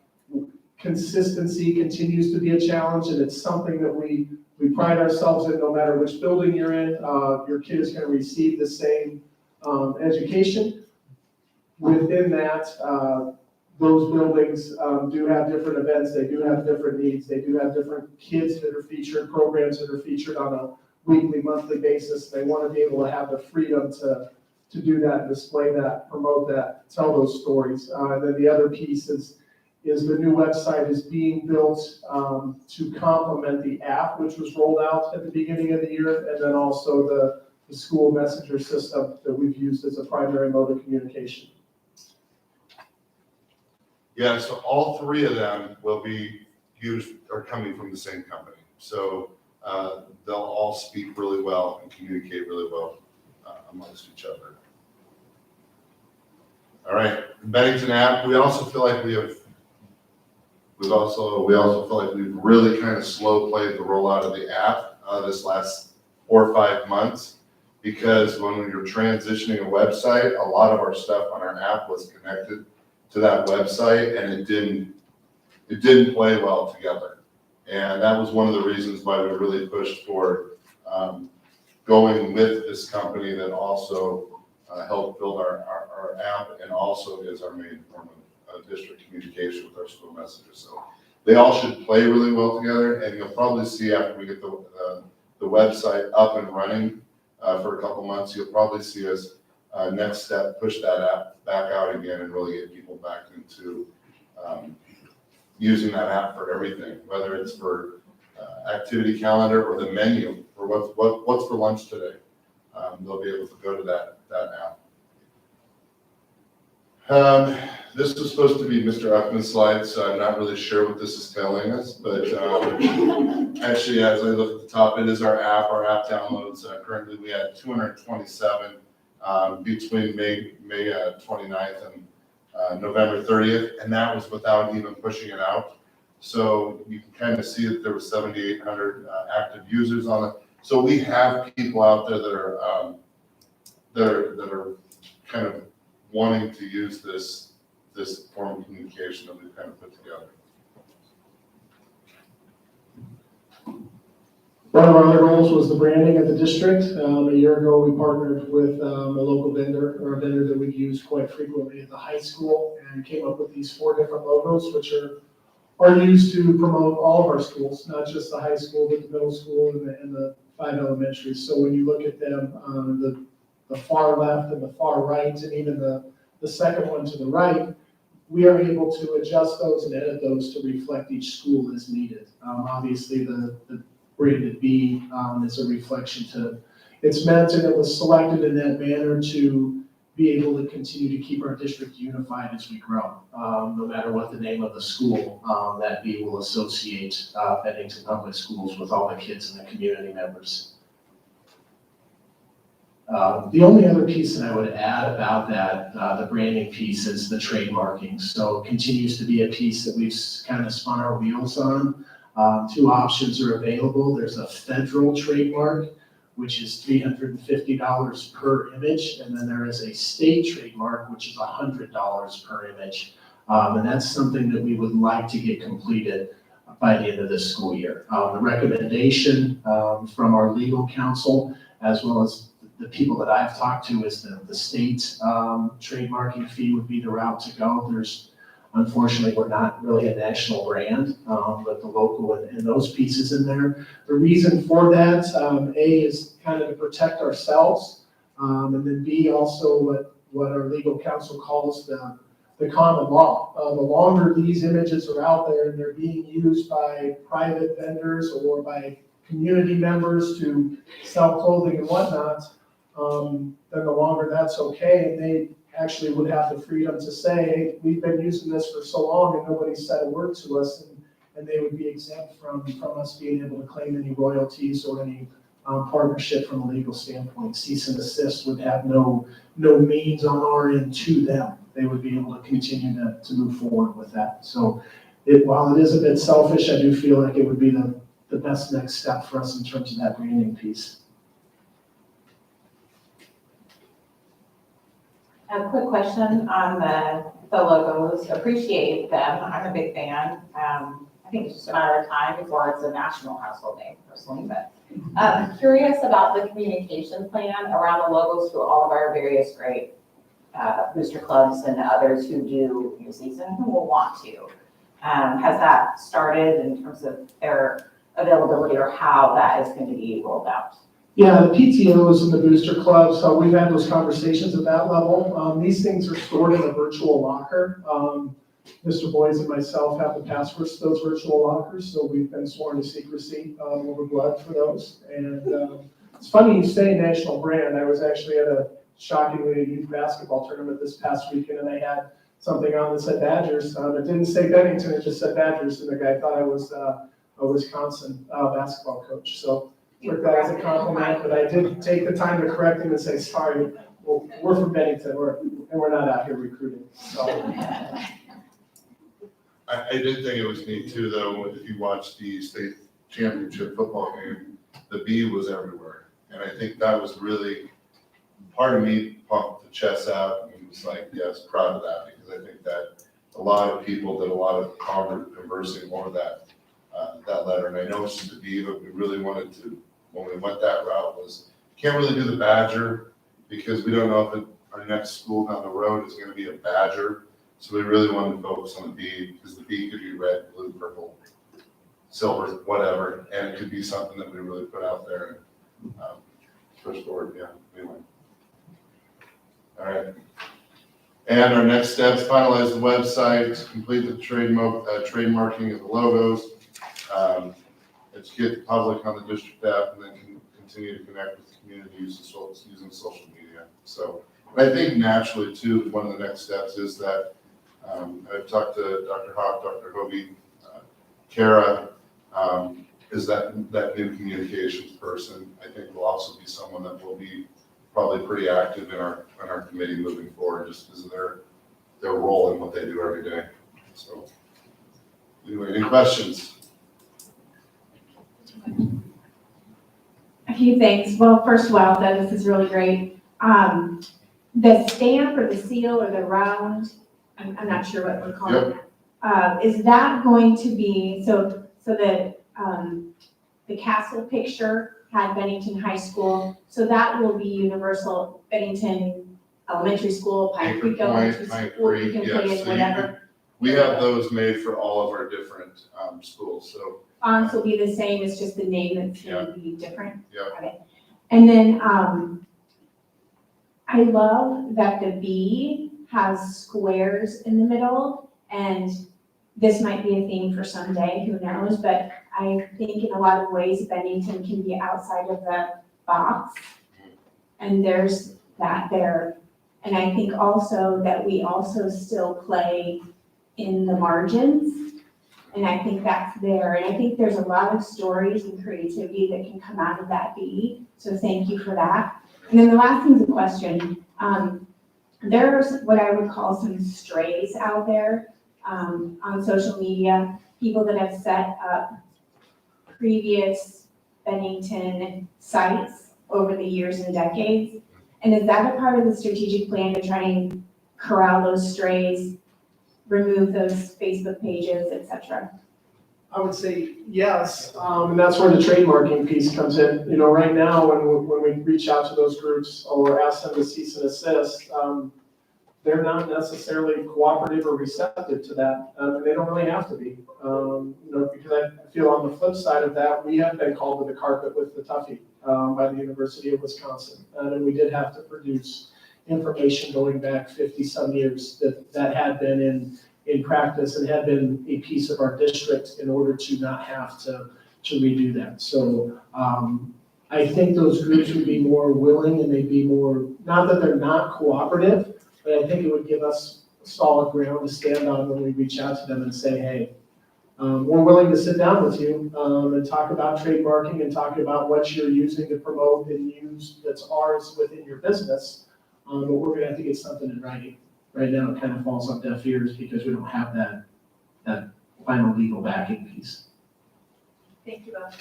consistency continues to be a challenge, and it's something that we pride ourselves in. No matter which building you're in, your kid is going to receive the same education. Within that, those buildings do have different events, they do have different needs, they do have different kids that are featured, programs that are featured on a weekly, monthly basis. They want to be able to have the freedom to do that, display that, promote that, tell those stories. And then the other piece is the new website is being built to complement the app, which was rolled out at the beginning of the year, and then also the school messenger system that we've used as a primary mode of communication. Yeah, so all three of them will be used or coming from the same company. So they'll all speak really well and communicate really well amongst each other. All right, Bennington App. We also feel like we also feel like we've really kind of slow played the rollout of the app this last 4 or 5 months, because when we were transitioning a website, a lot of our stuff on our app was connected to that website, and it didn't play well together. And that was one of the reasons why we really pushed for going with this company that also helped build our app and also is our main form of district communication with our school messages. So they all should play really well together, and you'll probably see after we get the website up and running for a couple months, you'll probably see us next step push that app back out again and really get people back into using that app for everything, whether it's for activity calendar or the menu for what's for lunch today. They'll be able to go to that app. This was supposed to be Mr. Uckman's slide, so I'm not really sure what this is telling us, but actually, as I look at the top, it is our app. Our app downloads, currently we had 227 between May 29th and November 30th, and that was without even pushing it out. So you can kind of see that there were 7,800 active users on it. So we have people out there that are kind of wanting to use this form of communication that we've kind of put together. One of our other goals was the branding of the district. A year ago, we partnered with a local vendor, or a vendor that we've used quite frequently at the high school, and came up with these 4 different logos, which are used to promote all of our schools, not just the high school, but the middle school and the 5 elementaries. So when you look at them, the far left and the far right, and even the second one to the right, we are able to adjust those and edit those to reflect each school as needed. Obviously, the branded B is a reflection to, it's meant and it was selected in that manner to be able to continue to keep our district unified as we grow. No matter what the name of the school, that B will associate Bennington Public Schools with all the kids and the community members. The only other piece that I would add about that, the branding piece, is the trademarking. So it continues to be a piece that we've kind of spun our wheels on. 2 options are available. There's a federal trademark, which is $350 per image, and then there is a state trademark, which is $100 per image. And that's something that we would like to get completed by the end of this school year. The recommendation from our legal counsel, as well as the people that I've talked to is the state trademarking fee would be the route to go. Unfortunately, we're not really a national brand, but the local and those pieces in there. The reason for that, A, is kind of to protect ourselves, and then B, also what our legal counsel calls the common law. The longer these images are out there and they're being used by private vendors or by community members to sell clothing and whatnot, then the longer that's okay, and they actually would have the freedom to say, hey, we've been using this for so long and nobody's said a word to us, and they would be exempt from us being able to claim any royalties or any partnership from a legal standpoint. Cease and desist would have no means on our end to them. They would be able to continue to move forward with that. So while it is a bit selfish, I do feel like it would be the best next step for us in terms of that branding piece. A quick question on the logos. Appreciate them. I'm a big fan. I think it's just a matter of time before it's a national household name personally, but curious about the communication plan around the logos to all of our various great booster clubs and others who do new season who will want to. Has that started in terms of their availability or how that is going to be rolled out? Yeah, the PTOs and the booster clubs, so we've had those conversations at that level. These things are stored in a virtual locker. Mr. Boyes and myself have the passwords to those virtual lockers, so we've been sworn to secrecy over blood for those. And it's funny you say national brand. I was actually at a shockingly youth basketball tournament this past weekend, and I had something on that said Badgers. It didn't say Bennington, it just said Badgers, and the guy thought I was a Wisconsin basketball coach. So took that as a compliment, but I did take the time to correct him and say, sorry, well, we're from Bennington, and we're not out here recruiting. So. I did think it was neat too, though, if you watch the state championship football game, the B was everywhere. And I think that was really, part of me pumped the chest out and was like, yes, proud of that, because I think that a lot of people did a lot of conversing over that letter. And I know it's just a B, but we really wanted to, when we went that route, was can't really do the Badger because we don't know if our next school down the road is going to be a Badger. So we really wanted to focus on the B because the B could be red, blue, purple, silver, whatever, and it could be something that we really put out there and push forward. Yeah, anyway. All right. And our next steps: finalize the website, complete the trademarking of the logos, educate the public on the district app, and then continue to connect with the community using social media. So, and I think naturally too, one of the next steps is that I've talked to Dr. Hawk, Dr. Hobie, Kara is that new communications person. I think will also be someone that will be probably pretty active in our committee moving forward, just because of their role in what they do every day. So, anyway, any questions? A few things. Well, first of all, this is really great. The stamp or the seal or the round, I'm not sure what we're calling it. Is that going to be, so that the castle picture had Bennington High School, so that will be universal, Bennington Elementary School, Pine Creek Elementary School, you can put in whatever. We have those made for all of our different schools, so. Fonts will be the same, it's just the name that's going to be different? Yeah. Okay. And then, I love that the B has squares in the middle, and this might be a theme for someday, who knows, but I think in a lot of ways Bennington can be outside of the box, and there's that there. And I think also that we also still play in the margins, and I think that's there. And I think there's a lot of stories and creativity that can come out of that B, so thank you for that. And then the last thing's a question. There's what I would call some strays out there on social media, people that have set up previous Bennington sites over the years and decades. And is that a part of the strategic plan to try and corral those strays, remove those Facebook pages, et cetera? I would say yes, and that's where the trademarking piece comes in. You know, right now, when we reach out to those groups or ask them to cease and assist, they're not necessarily cooperative or receptive to that, and they don't really have to be. You know, because I feel on the flip side of that, we have been called to the carpet with the toughie by the University of Wisconsin, and we did have to produce information going back 50-some years that had been in practice and had been a piece of our district in order to not have to redo that. So I think those groups would be more willing and they'd be more, not that they're not cooperative, but I think it would give us solid ground to stand on when we reach out to them and say, hey, we're willing to sit down with you and talk about trademarking and talk about what you're using to promote and use that's ours within your business. But we're gonna have to get something in writing. Right now, it kind of falls on deaf ears because we don't have that final legal backing piece. Thank you both.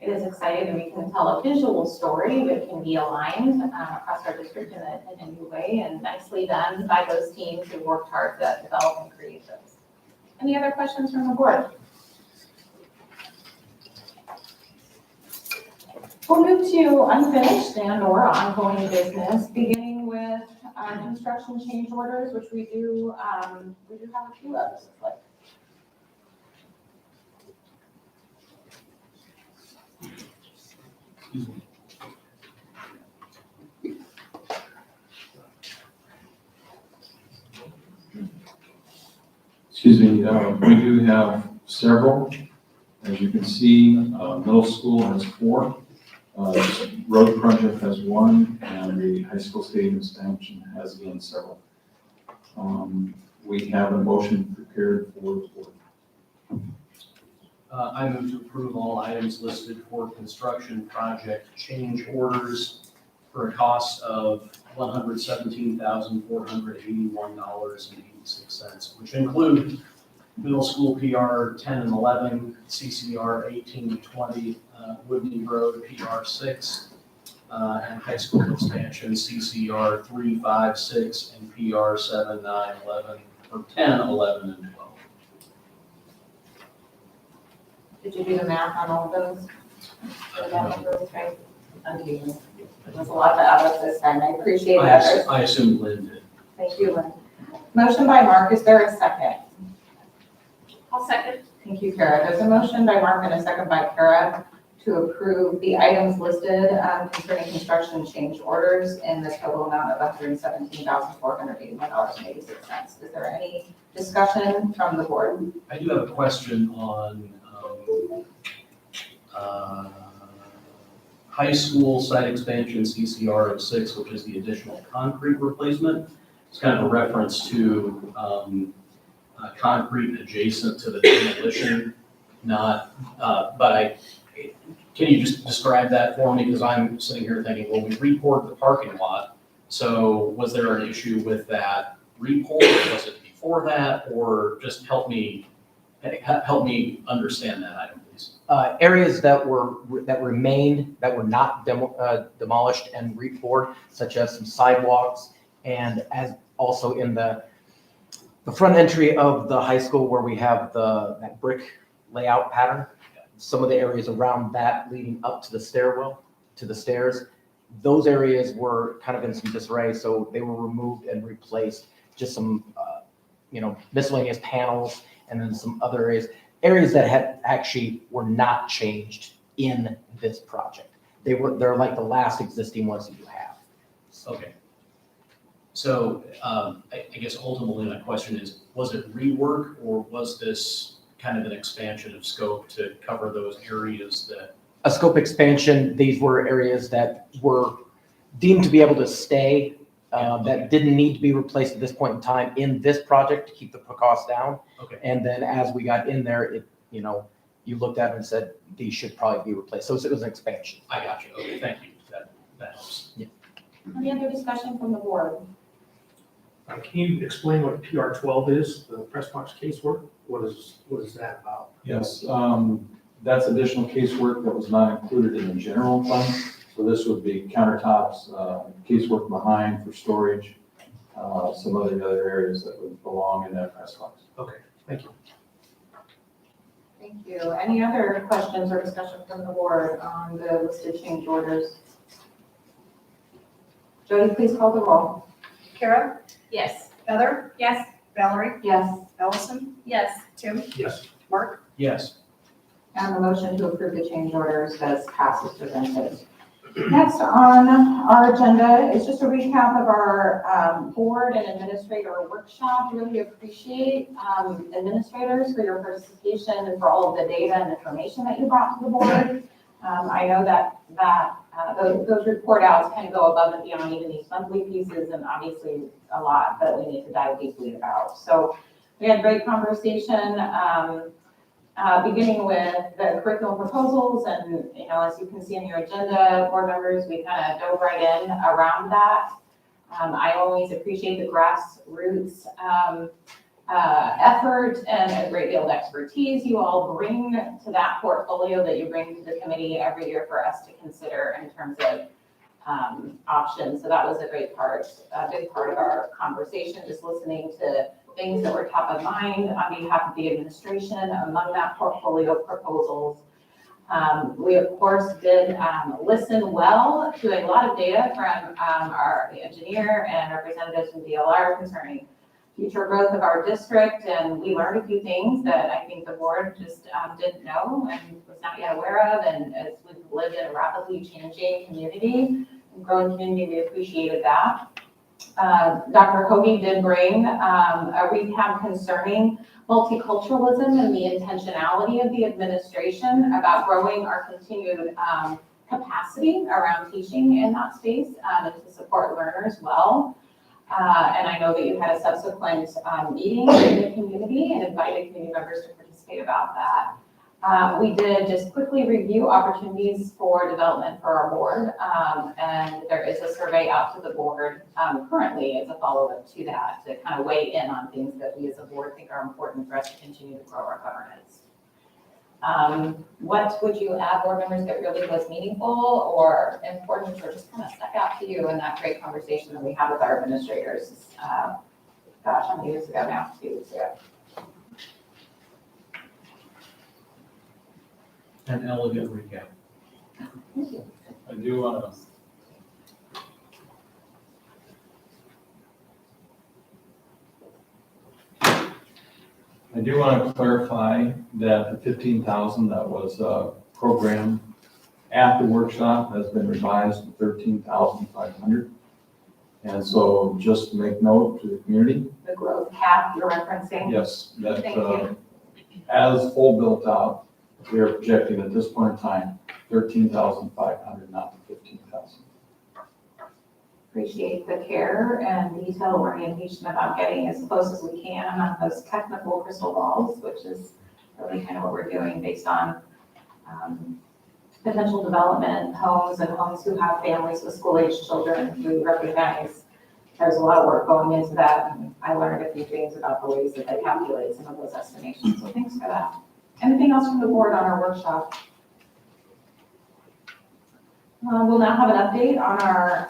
It is exciting that we can tell a visual story that can be aligned across our district in a new way, and nicely done by those teams who worked hard to develop and create those. Any other questions from the board? We'll move to unfinished and/or ongoing business, beginning with construction change orders, which we do have a few of. Excuse me, we do have several. As you can see, middle school has 4. Road project has 1, and the high school stadium expansion has again several. We have a motion prepared for the board. I move to approve all items listed for construction project change orders for a cost of $117,481.86, which include middle school PR 10 and 11, CCR 18 and 20, Woodney Road PR 6, and high school expansion CCR 3, 5, 6, and PR 7, 9, 11, or 10, 11, and 12. Did you do the math on all of those? Right? There's a lot to add up this time. I appreciate that. I assume Lynn did. Thank you, Lynn. Motion by Mark, is there a second? I'll second. Thank you, Kara. There's a motion by Mark and a second by Kara to approve the items listed concerning construction change orders in the total amount of $117,481.86. Is there any discussion from the board? I do have a question on high school site expansion CCR 06, which is the additional concrete replacement. It's kind of a reference to concrete adjacent to the demolition, not, can you just describe that for me? Because I'm sitting here thinking, well, we repoured the parking lot. So was there an issue with that repour? Was it before that? Or just help me understand that item, please. Areas that remained, that were not demolished and repoured, such as some sidewalks, and as also in the front entry of the high school where we have that brick layout pattern, some of the areas around that leading up to the stairwell, to the stairs, those areas were kind of in some disarray, so they were removed and replaced. Just some, miscellaneous panels, and then some other areas that had actually were not changed in this project. They're like the last existing ones that you have. Okay. So I guess ultimately my question is, was it rework or was this kind of an expansion of scope to cover those areas that? A scope expansion, these were areas that were deemed to be able to stay, that didn't need to be replaced at this point in time in this project to keep the cost down. Okay. And then as we got in there, you looked at it and said, these should probably be replaced. So it was an expansion. I got you. Okay, thank you. That helps. Yeah. Any other discussion from the board? Can you explain what PR 12 is, the press box casework? What is that about? Yes, that's additional casework that was not included in the general fund. So this would be countertops, casework behind for storage, some other areas that would belong in that press box. Okay, thank you. you. Any other questions or discussion from the board on the listed change orders? Jody, please call the roll. Kara? Yes. Heather? Yes. Valerie? Yes. Allison? Yes. Tim? Yes. Mark? Yes. And the motion to approve the change orders has passed as presented. Next on our agenda is just a recap of our board and administrator workshop. Really appreciate administrators for your participation and for all of the data and information that you brought to the board. I know that those report outs kind of go above and beyond even these monthly pieces, and obviously a lot that we need to dive deeply about. So we had great conversation. Beginning with the curriculum proposals, and as you can see in your agenda, board members, we kind of dove right in around that. I always appreciate the grassroots effort and a great deal of expertise you all bring to that portfolio that you bring to the committee every year for us to consider in terms of options. So that was a big part of our conversation, just listening to things that were top of mind on behalf of the administration among that portfolio of proposals. We of course did listen well to a lot of data from our engineer and representatives from DLR concerning future growth of our district, and we learned a few things that I think the board just didn't know and was not yet aware of. And as we've lived in a rapidly changing community, growing community, we appreciated that. Dr. Hoagie did bring a recap concerning multiculturalism and the intentionality of the administration about growing our continued capacity around teaching in that space and to support learners well. And I know that you had a subsequent meeting in the community and invited community members to participate about that. We did just quickly review opportunities for development for our board, and there is a survey out to the board currently as a follow-up to that to kind of weigh in on things that we as a board think are important for us to continue to grow our governance. What would you add, board members, that really was meaningful or important or just kind of stuck out to you in that great conversation that we had with our administrators? Gosh, how many years ago now? 2 weeks ago. An elegant recap. I do want to. I do want to clarify that the 15,000 that was programmed at the workshop has been revised to 13,500. And so just to make note to the community. The growth cap you're referencing? Yes, that Thank you. as full built out, we are projecting at this point in time, 13,500, not the 15,000. Appreciate the care and detailed orientation about getting as close as we can on those technical crystal balls, which is really kind of what we're doing based on potential development homes and homes who have families with school-aged children. We recognize there's a lot of work going into that, and I learned a few things about the ways that they calculate some of those estimations, so thanks for that. Anything else from the board on our workshop? We'll now have an update on our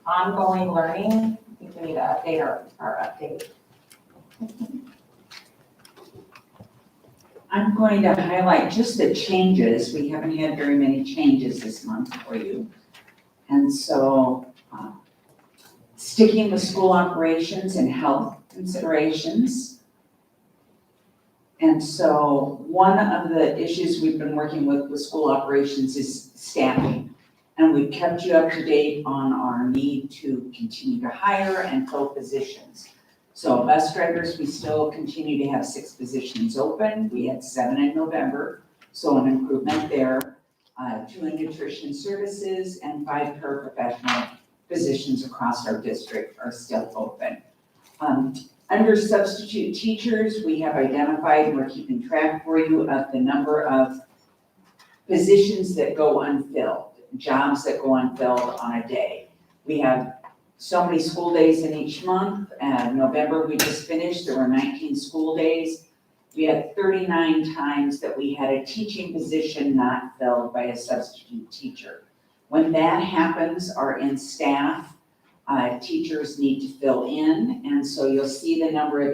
ongoing learning. I think we need to update our update. I'm going to highlight just the changes. We haven't had very many changes this month for you. And so sticking with school operations and health considerations. And so one of the issues we've been working with school operations is staffing. And we've kept you up to date on our need to continue to hire and fill positions. So bus drivers, we still continue to have 6 positions open. We had 7 in November, so an improvement there. 2 in nutrition services and 5 paraprofessional positions across our district are still open. Under substitute teachers, we have identified, and we're keeping track for you of the number of positions that go unfilled, jobs that go unfilled on a day. We have so many school days in each month, and November we just finished, there were 19 school days. We had 39 times that we had a teaching position not filled by a substitute teacher. When that happens, our in-staff teachers need to fill in, and so you'll see the number of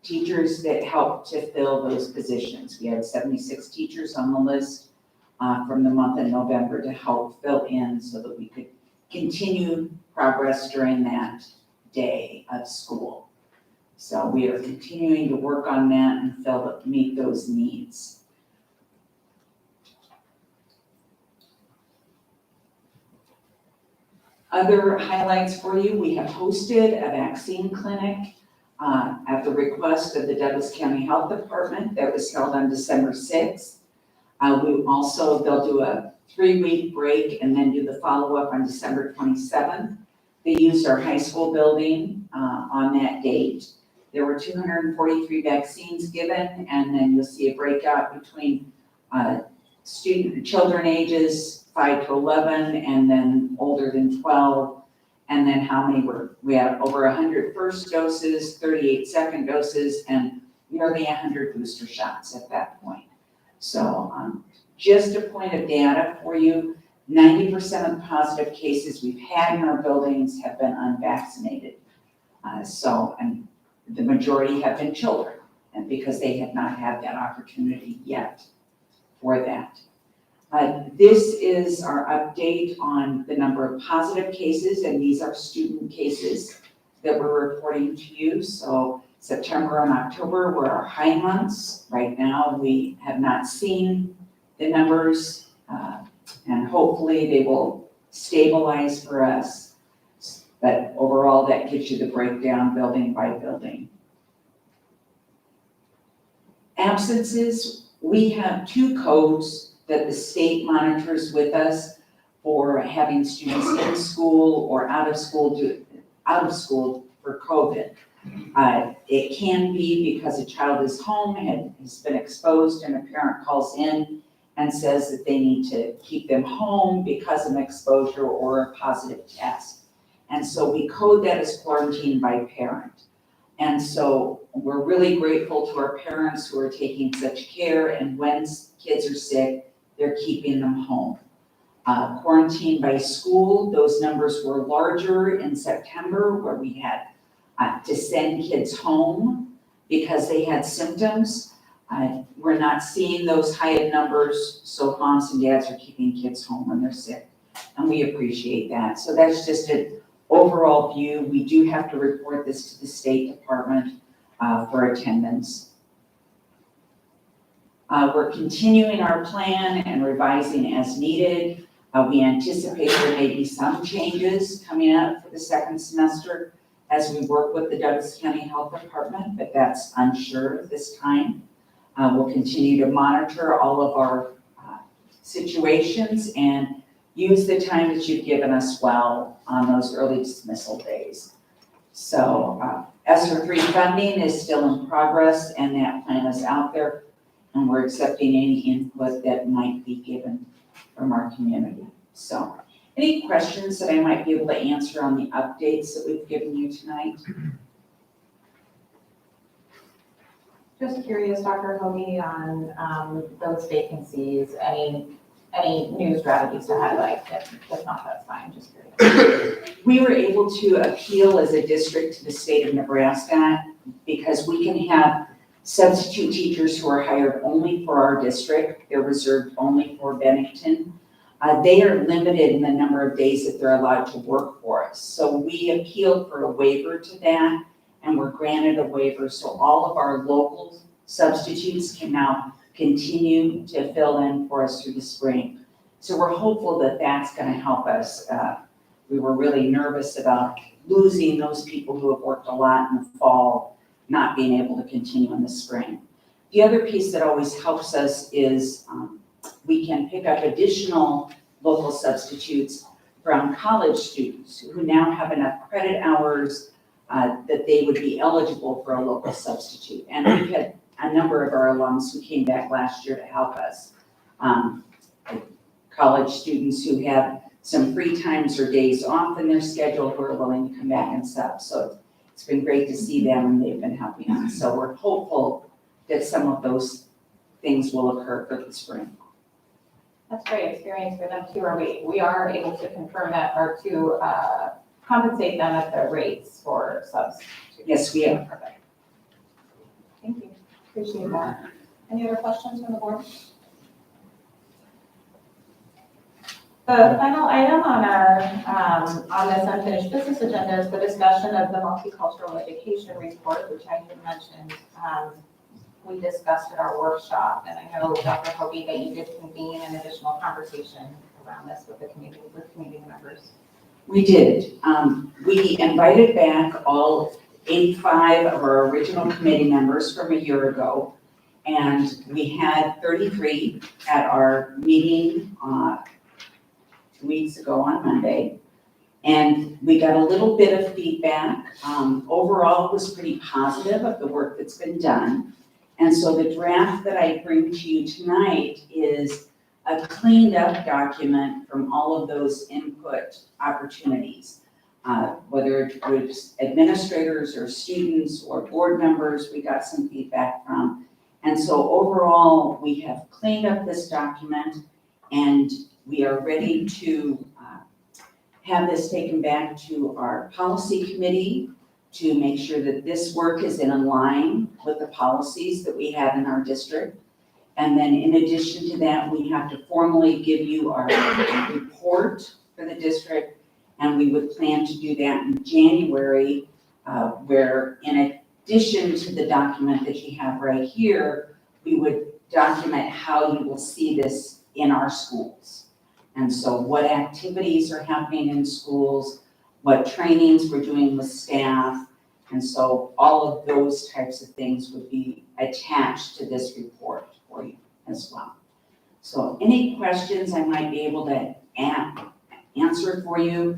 teachers that helped to fill those positions. We had 76 teachers on the list from the month of November to help fill in so that we could continue progress during that day of school. So we are continuing to work on that and meet those needs. Other highlights for you, we have hosted a vaccine clinic at the request of the Douglas County Health Department that was held on December 6th. They'll do a 3-week break and then do the follow-up on December 27th. They used our high school building on that date. There were 243 vaccines given, and then you'll see a breakout between children ages 5 to 11 and then older than 12. And then we had over 100 first doses, 38 second doses, and nearly 100 booster shots at that point. So just a point of data for you, 90% of the positive cases we've had in our buildings have been unvaccinated. And the majority have been children, and because they have not had that opportunity yet for that. This is our update on the number of positive cases, and these are student cases that we're reporting to you. So September and October were our high months. Right now, we have not seen the numbers, and hopefully they will stabilize for us. But overall, that gives you the breakdown building by building. Absences, we have 2 codes that the state monitors with us for having students in school or out of school for COVID. It can be because a child is home and has been exposed and a parent calls in and says that they need to keep them home because of an exposure or a positive test. And so we code that as quarantine by parent. And so we're really grateful to our parents who are taking such care, and when kids are sick, they're keeping them home. Quarantine by school, those numbers were larger in September, where we had to send kids home because they had symptoms. We're not seeing those high numbers, so moms and dads are keeping kids home when they're sick, and we appreciate that. So that's just an overall view. We do have to report this to the State Department for attendance. We're continuing our plan and revising as needed. We anticipate there may be some changes coming up for the second semester as we work with the Douglas County Health Department, but that's unsure at this time. We'll continue to monitor all of our situations and use the time that you've given us well on those early dismissal days. So ESSER 3 funding is still in progress, and that plan is out there, and we're accepting any input that might be given from our community. So any questions that I might be able to answer on the updates that we've given you tonight? Just curious, Dr. Hoagie, on those vacancies, any new strategies to highlight? If not, that's fine, just curious. We were able to appeal as a district to the state of Nebraska because we can have substitute teachers who are hired only for our district. They're reserved only for Bennington. They are limited in the number of days that they're allowed to work for us. So we appealed for a waiver to that, and we're granted a waiver. So all of our local substitutes can now continue to fill in for us through the spring. So we're hopeful that that's going to help us. We were really nervous about losing those people who have worked a lot in the fall, not being able to continue in the spring. The other piece that always helps us is we can pick up additional local substitutes from college students who now have enough credit hours that they would be eligible for a local substitute. And we've had a number of our alums who came back last year to help us. College students who have some free times or days off in their schedule who are willing to come back and sub. So it's been great to see them, and they've been helping us. So we're hopeful that some of those things will occur for the spring. That's great experience for them too. We are able to confirm that, or to compensate them at the rates for subs. Yes, we are. Perfect. Appreciate that. Any other questions from the board? The final item on our, on this unfinished business agenda is the discussion of the multicultural education report, which I had mentioned. We discussed at our workshop, and I know, Dr. Hoagie, that you did convene an additional conversation around this with the community, with community members. We did. We invited back all 85 of our original committee members from a year ago. And we had 33 at our meeting 2 weeks ago on Monday. And we got a little bit of feedback. Overall, it was pretty positive of the work that's been done. And so the draft that I bring to you tonight is a cleaned up document from all of those input opportunities. Whether it was administrators or students or board members, we got some feedback from. And so overall, we have cleaned up this document and we are ready to have this taken back to our policy committee to make sure that this work is in line with the policies that we have in our district. And then in addition to that, we have to formally give you our report for the district. And we would plan to do that in January, where in addition to the document that you have right here, we would document how you will see this in our schools. And so what activities are happening in schools, what trainings we're doing with staff. And so all of those types of things would be attached to this report for you as well. So any questions I might be able to answer for you.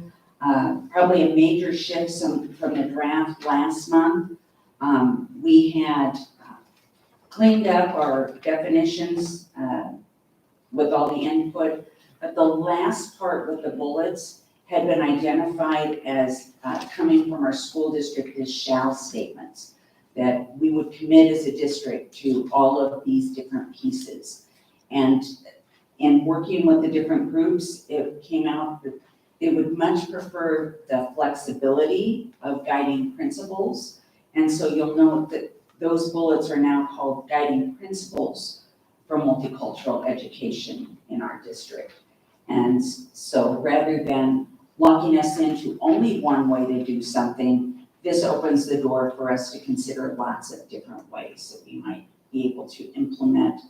Probably a major shift from the draft last month. We had cleaned up our definitions with all the input, but the last part with the bullets had been identified as coming from our school district as shall statements, that we would commit as a district to all of these different pieces. And in working with the different groups, it came out that they would much prefer the flexibility of guiding principles. And so you'll note that those bullets are now called guiding principles for multicultural education in our district. And so rather than locking us into only one way to do something, this opens the door for us to consider lots of different ways that we might be able to implement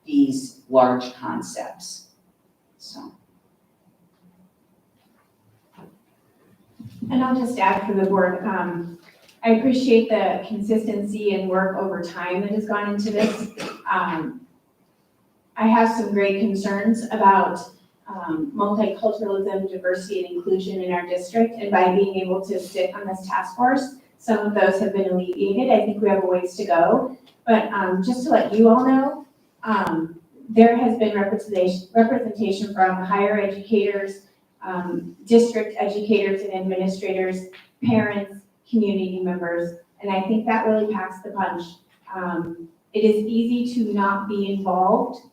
these large concepts. So. And I'll just add for the board, I appreciate the consistency and work over time that has gone into this. I have some great concerns about multiculturalism, diversity, and inclusion in our district, and by being able to sit on this task force, some of those have been alleviated. I think we have a ways to go, but just to let you all know, there has been representation from higher educators, district educators and administrators, parents, community members, and I think that really packs the punch. It is easy to not be involved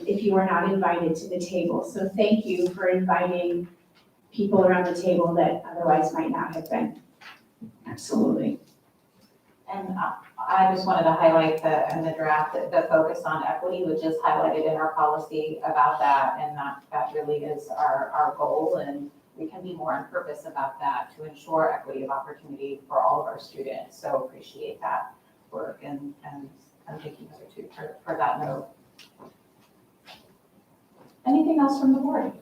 if you are not invited to the table. So thank you for inviting people around the table that otherwise might not have been. Absolutely. And I just wanted to highlight in the draft, the focus on equity, which is highlighted in our policy about that. And that really is our goal. And we can be more on purpose about that to ensure equity of opportunity for all of our students. So appreciate that work and thank you, Mr. Tooth, for that note. Anything else from the board?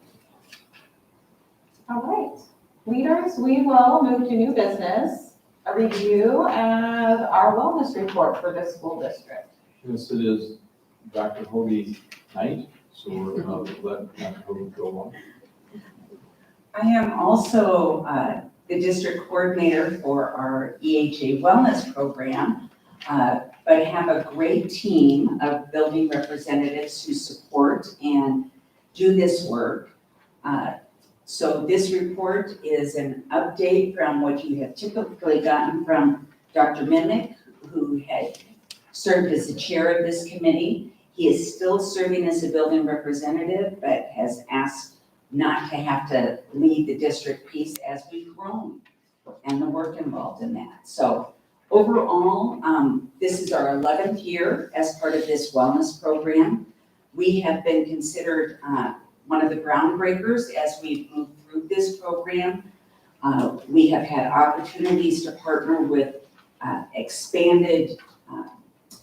All right, leaders, we will move to new business, a review of our wellness report for the school district. Yes, it is Dr. Hoagie's night, so we're going to let Dr. Hoagie go on. I am also the district coordinator for our EHA wellness program, but have a great team of building representatives who support and do this work. So this report is an update from what you have typically gotten from Dr. Mimic, who had served as the chair of this committee. He is still serving as a building representative, but has asked not to have to lead the district piece as we've grown and the work involved in that. So Overall, this is our 11th year as part of this wellness program. We have been considered one of the groundbreakers as we've moved through this program. We have had opportunities to partner with expanded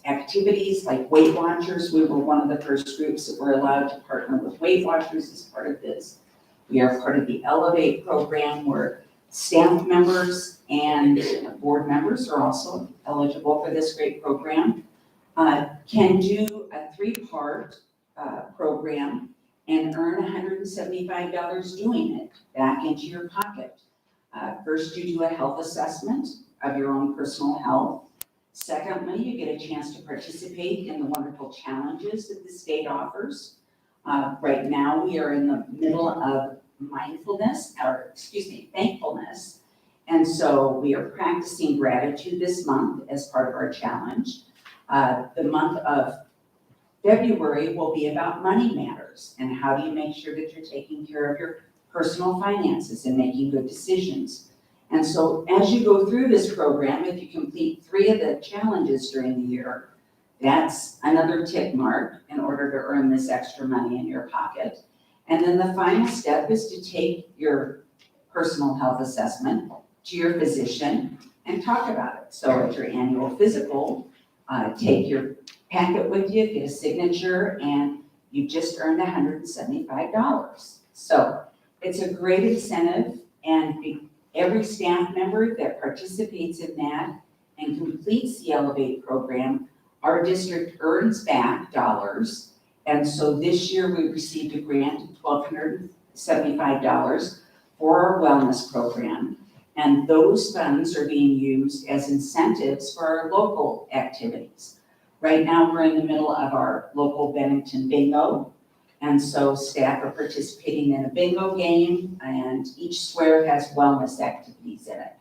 activities like Weight Watchers. We were one of the first groups that were allowed to partner with Weight Watchers as part of this. We are part of the Elevate program where staff members and board members are also eligible for this great program. Can do a 3-part program and earn $175 doing it back into your pocket. First, you do a health assessment of your own personal health. Secondly, you get a chance to participate in the wonderful challenges that the state offers. Right now, we are in the middle of thankfulness. And so we are practicing gratitude this month as part of our challenge. The month of February will be about money matters and how do you make sure that you're taking care of your personal finances and making good decisions. And so as you go through this program, if you complete 3 of the challenges during the year, that's another tick mark in order to earn this extra money in your pocket. And then the final step is to take your personal health assessment to your physician and talk about it. So at your annual physical, take your packet with you, get a signature, and you just earned $175. So it's a great incentive, and every staff member that participates in that and completes the Elevate program, our district earns back dollars. And so this year we received a grant of $1,275 for our wellness program. And those funds are being used as incentives for our local activities. Right now, we're in the middle of our local Bennington bingo. And so staff are participating in a bingo game, and each square has wellness activities in it.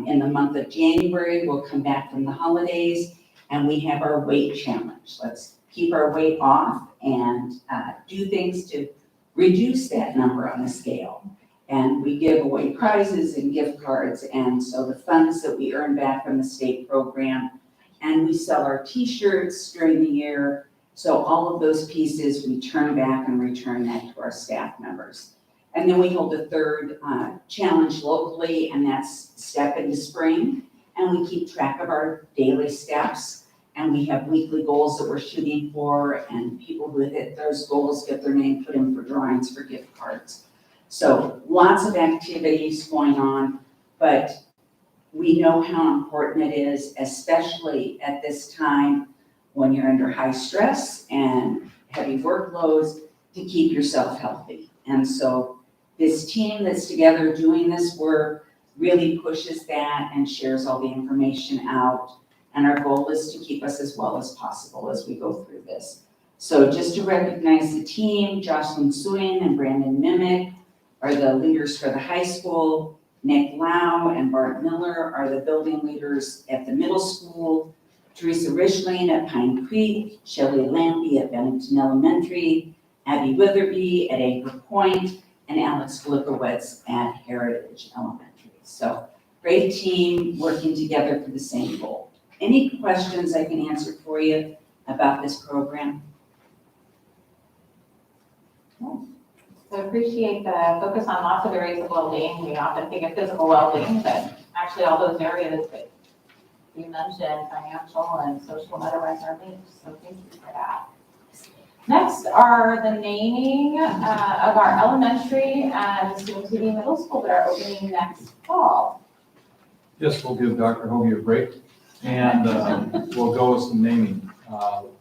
In the month of January, we'll come back from the holidays, and we have our weight challenge. Let's keep our weight off and do things to reduce that number on the scale. And we give away prizes and gift cards, and so the funds that we earn back from the state program, and we sell our t-shirts during the year. So all of those pieces, we turn back and return that to our staff members. And then we hold a 3rd challenge locally, and that's Step into Spring. And we keep track of our daily steps, and we have weekly goals that we're shooting for, and people who hit those goals get their name put in for drawings for gift cards. So lots of activities going on, but we know how important it is, especially at this time when you're under high stress and heavy workloads, to keep yourself healthy. And so this team that's together doing this work really pushes that and shares all the information out. And our goal is to keep us as well as possible as we go through this. So just to recognize the team, Jocelyn Suing and Brandon Mimic are the leaders for the high school. Nick Lau and Bart Miller are the building leaders at the middle school. Teresa Richling at Pine Creek, Shelley Lampy at Bennington Elementary, Abby Witherby at Anchor Point, and Alex Glikowitz at Heritage Elementary. So great team working together for the same goal. Any questions I can answer for you about this program? So appreciate the focus on lots of areas of well-being. We often think of physical well-being, but actually all those areas that you mentioned, financial and social, and otherwise are linked. So thank you for that. Next are the naming of our elementary and soon-to-be middle school that are opening next fall. Yes, we'll give Dr. Hoagie a break, and we'll go with some naming.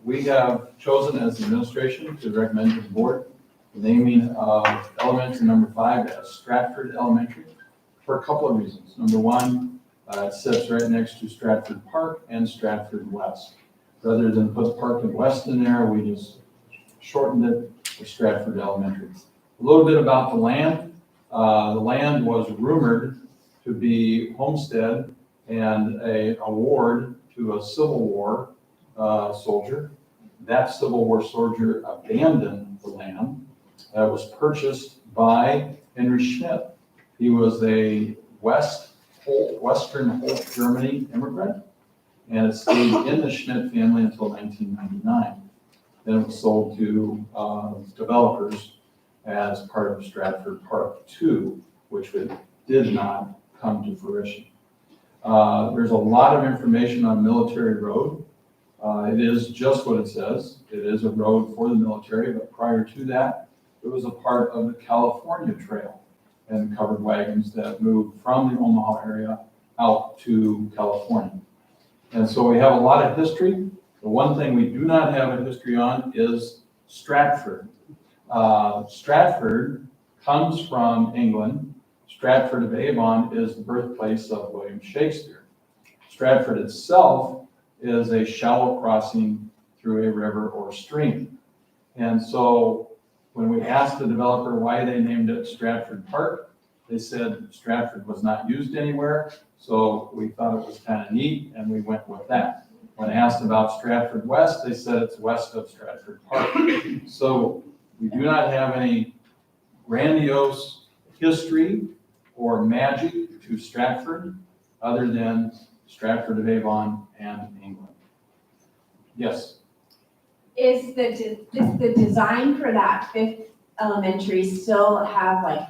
We have chosen as the administration to recommend to the board the naming of elementary number 5 as Stratford Elementary for a couple of reasons. Number one, it sits right next to Stratford Park and Stratford West. Rather than put Park and West in there, we just shortened it for Stratford Elementary. A little bit about the land. The land was rumored to be homestead and a award to a Civil War soldier. That Civil War soldier abandoned the land. It was purchased by Henry Schmidt. He was a West Western Holt, Germany immigrant, and it stayed in the Schmidt family until 1999. Then it was sold to developers as part of Stratford Park 2, which did not come to fruition. There's a lot of information on Military Road. It is just what it says. It is a road for the military, but prior to that, it was a part of the California Trail and covered wagons that moved from the Omaha area out to California. And so we have a lot of history. The one thing we do not have a history on is Stratford. Stratford comes from England. Stratford of Avon is the birthplace of William Shakespeare. Stratford itself is a shallow crossing through a river or stream. And so when we asked the developer why they named it Stratford Park, they said Stratford was not used anywhere, so we thought it was kind of neat, and we went with that. When asked about Stratford West, they said it's west of Stratford Park. So we do not have any grandiose history or magic to Stratford other than Stratford of Avon and England. Yes? Is the design for that fifth elementary still have like?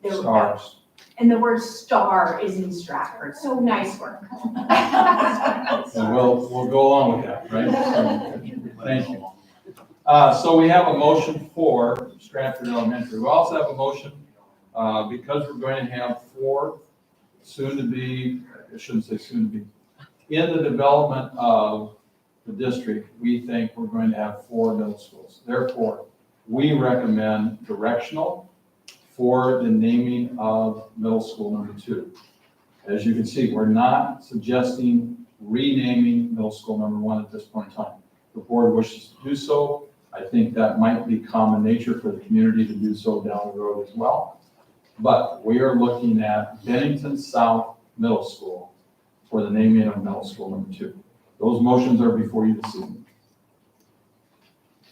Stars. And the word star is in Stratford, so nice work. And we'll go along with that, right? Thank you. So we have a motion for Stratford Elementary. We also have a motion, because we're going to have four soon to be, I shouldn't say soon to be, in the development of the district, we think we're going to have 4 middle schools. Therefore, we recommend directional for the naming of middle school number 2. As you can see, we're not suggesting renaming middle school number 1 at this point in time. The board wishes to do so. I think that might be common nature for the community to do so down the road as well. But we are looking at Bennington South Middle School for the naming of middle school number 2. Those motions are before you this evening.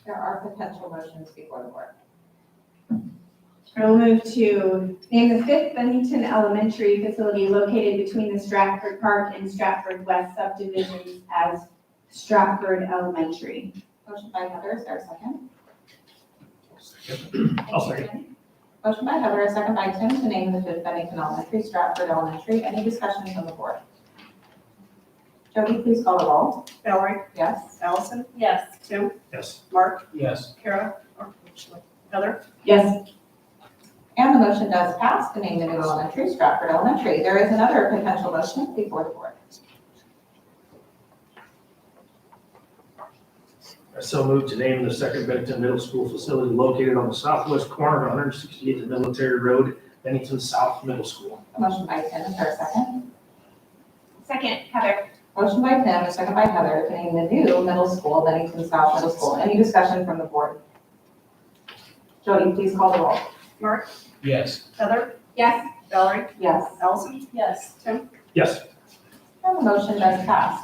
There are potential motions before the board. I'll move to name the fifth Bennington Elementary facility located between the Stratford Park and Stratford West subdivisions as Stratford Elementary. Motion by Heather, is there a second? I'll second. Motion by Heather, a second by Tim to name the fifth Bennington Elementary, Stratford Elementary. Any discussion from the board? Jody, please call the roll. Valerie? Yes. Allison? Yes. Tim? Yes. Mark? Yes. Kara? Or Heather? Yes. And the motion does pass to name the new elementary Stratford Elementary. There is another potential motion before the board. I so moved to name the second Bennington Middle School facility located on the southwest corner of 168th and Military Road, Bennington South Middle School. A motion by Tim, is there a second? Second, Heather. Motion by Tim, a second by Heather to name the new middle school, Bennington South Middle School. Any discussion from the board? Jody, please call the roll. Mark? Yes. Heather? Yes. Valerie? Yes. Allison? Yes. Tim? Yes. And the motion does pass.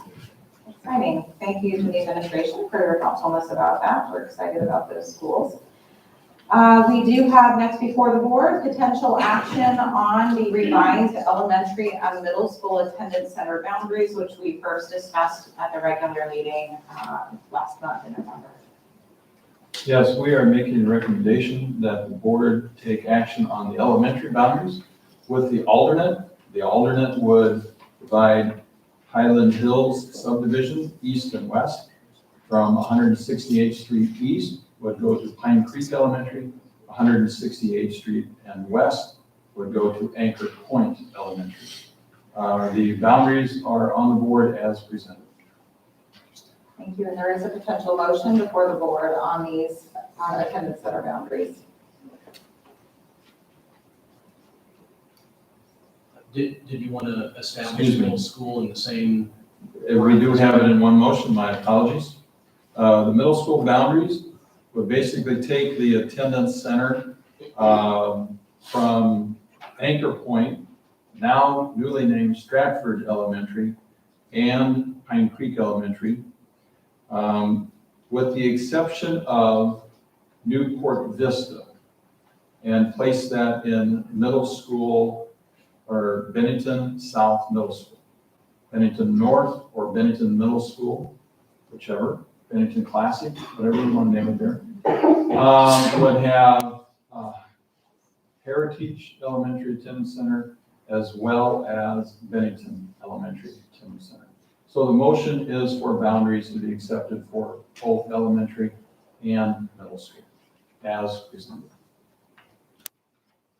Exciting. Thank you to the administration for your thoughtfulness about that. We're excited about those schools. We do have next before the board, potential action on the revised elementary and middle school attendance center boundaries, which we first discussed at the regular meeting last month in November. Yes, we are making a recommendation that the board take action on the elementary boundaries with the alternate. The alternate would divide Highland Hills subdivision, east and west, from 168th Street east would go to Pine Creek Elementary, 168th Street and west would go to Anchor Point Elementary. The boundaries are on the board as presented. Thank you. And there is a potential motion before the board on these attendance center boundaries. Did you want to establish Excuse me. middle school in the same? We do have it in one motion, my apologies. The middle school boundaries would basically take the attendance center from Anchor Point, now newly named Stratford Elementary, and Pine Creek Elementary, with the exception of Newport Vista, and place that in middle school or Bennington South Middle School. Bennington North or Bennington Middle School, whichever, Bennington Classic, whatever you want to name it there, would have Heritage Elementary Attendance Center as well as Bennington Elementary Attendance Center. So the motion is for boundaries to be accepted for both elementary and middle school as presented.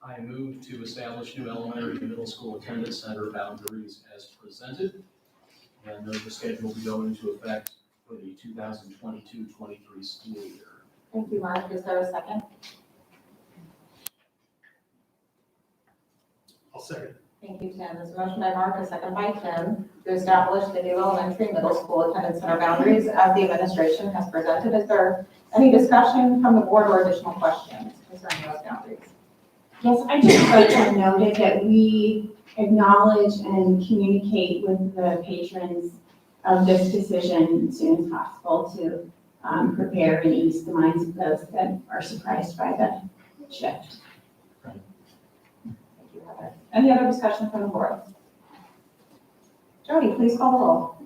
I move to establish new elementary and middle school attendance center boundaries as presented. And the schedule will be going into effect for the 2022-23 school year. Thank you, Mark. Is there a second? I'll second. Thank you, Tim. There's a motion by Mark, a second by Tim, to establish the new elementary and middle school attendance center boundaries as the administration has presented. Is there any discussion from the board or additional questions concerning those boundaries? Yes, I just like to note it that we acknowledge and communicate with the patrons of this decision as soon as possible to prepare and ease the minds of those that are surprised by the shift. Thank you, Heather. Any other discussion from the board? Jody, please call the roll.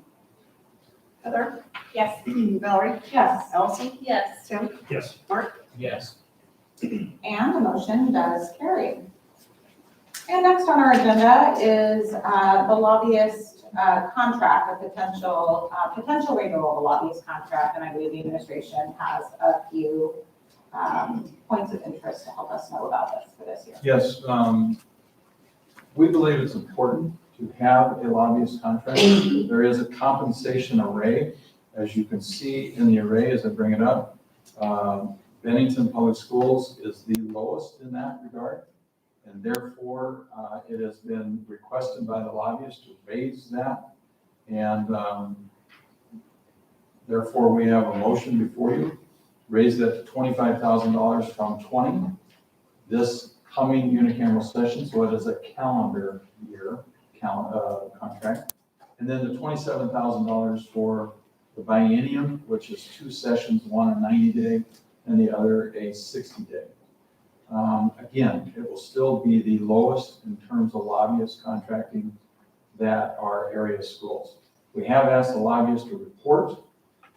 Heather? Yes. Valerie? Yes. Allison? Yes. Tim? Yes. Mark? Yes. And the motion does carry. And next on our agenda is the lobbyist contract, a potential renewal of the lobbyist contract. And I believe the administration has a few points of interest to help us know about this for this year. Yes, we believe it's important to have a lobbyist contract. There is a compensation array, as you can see in the array as I bring it up. Bennington Public Schools is the lowest in that regard, and therefore it has been requested by the lobbyists to raise that, and therefore we have a motion before you, raise that to $25,000 from $20,000 this coming unicameral session, so it is a calendar year contract, and then the $27,000 for the biennium, which is 2 sessions, one a 90-day and the other a 60-day. Again, it will still be the lowest in terms of lobbyist contracting that are area schools. We have asked the lobbyists to report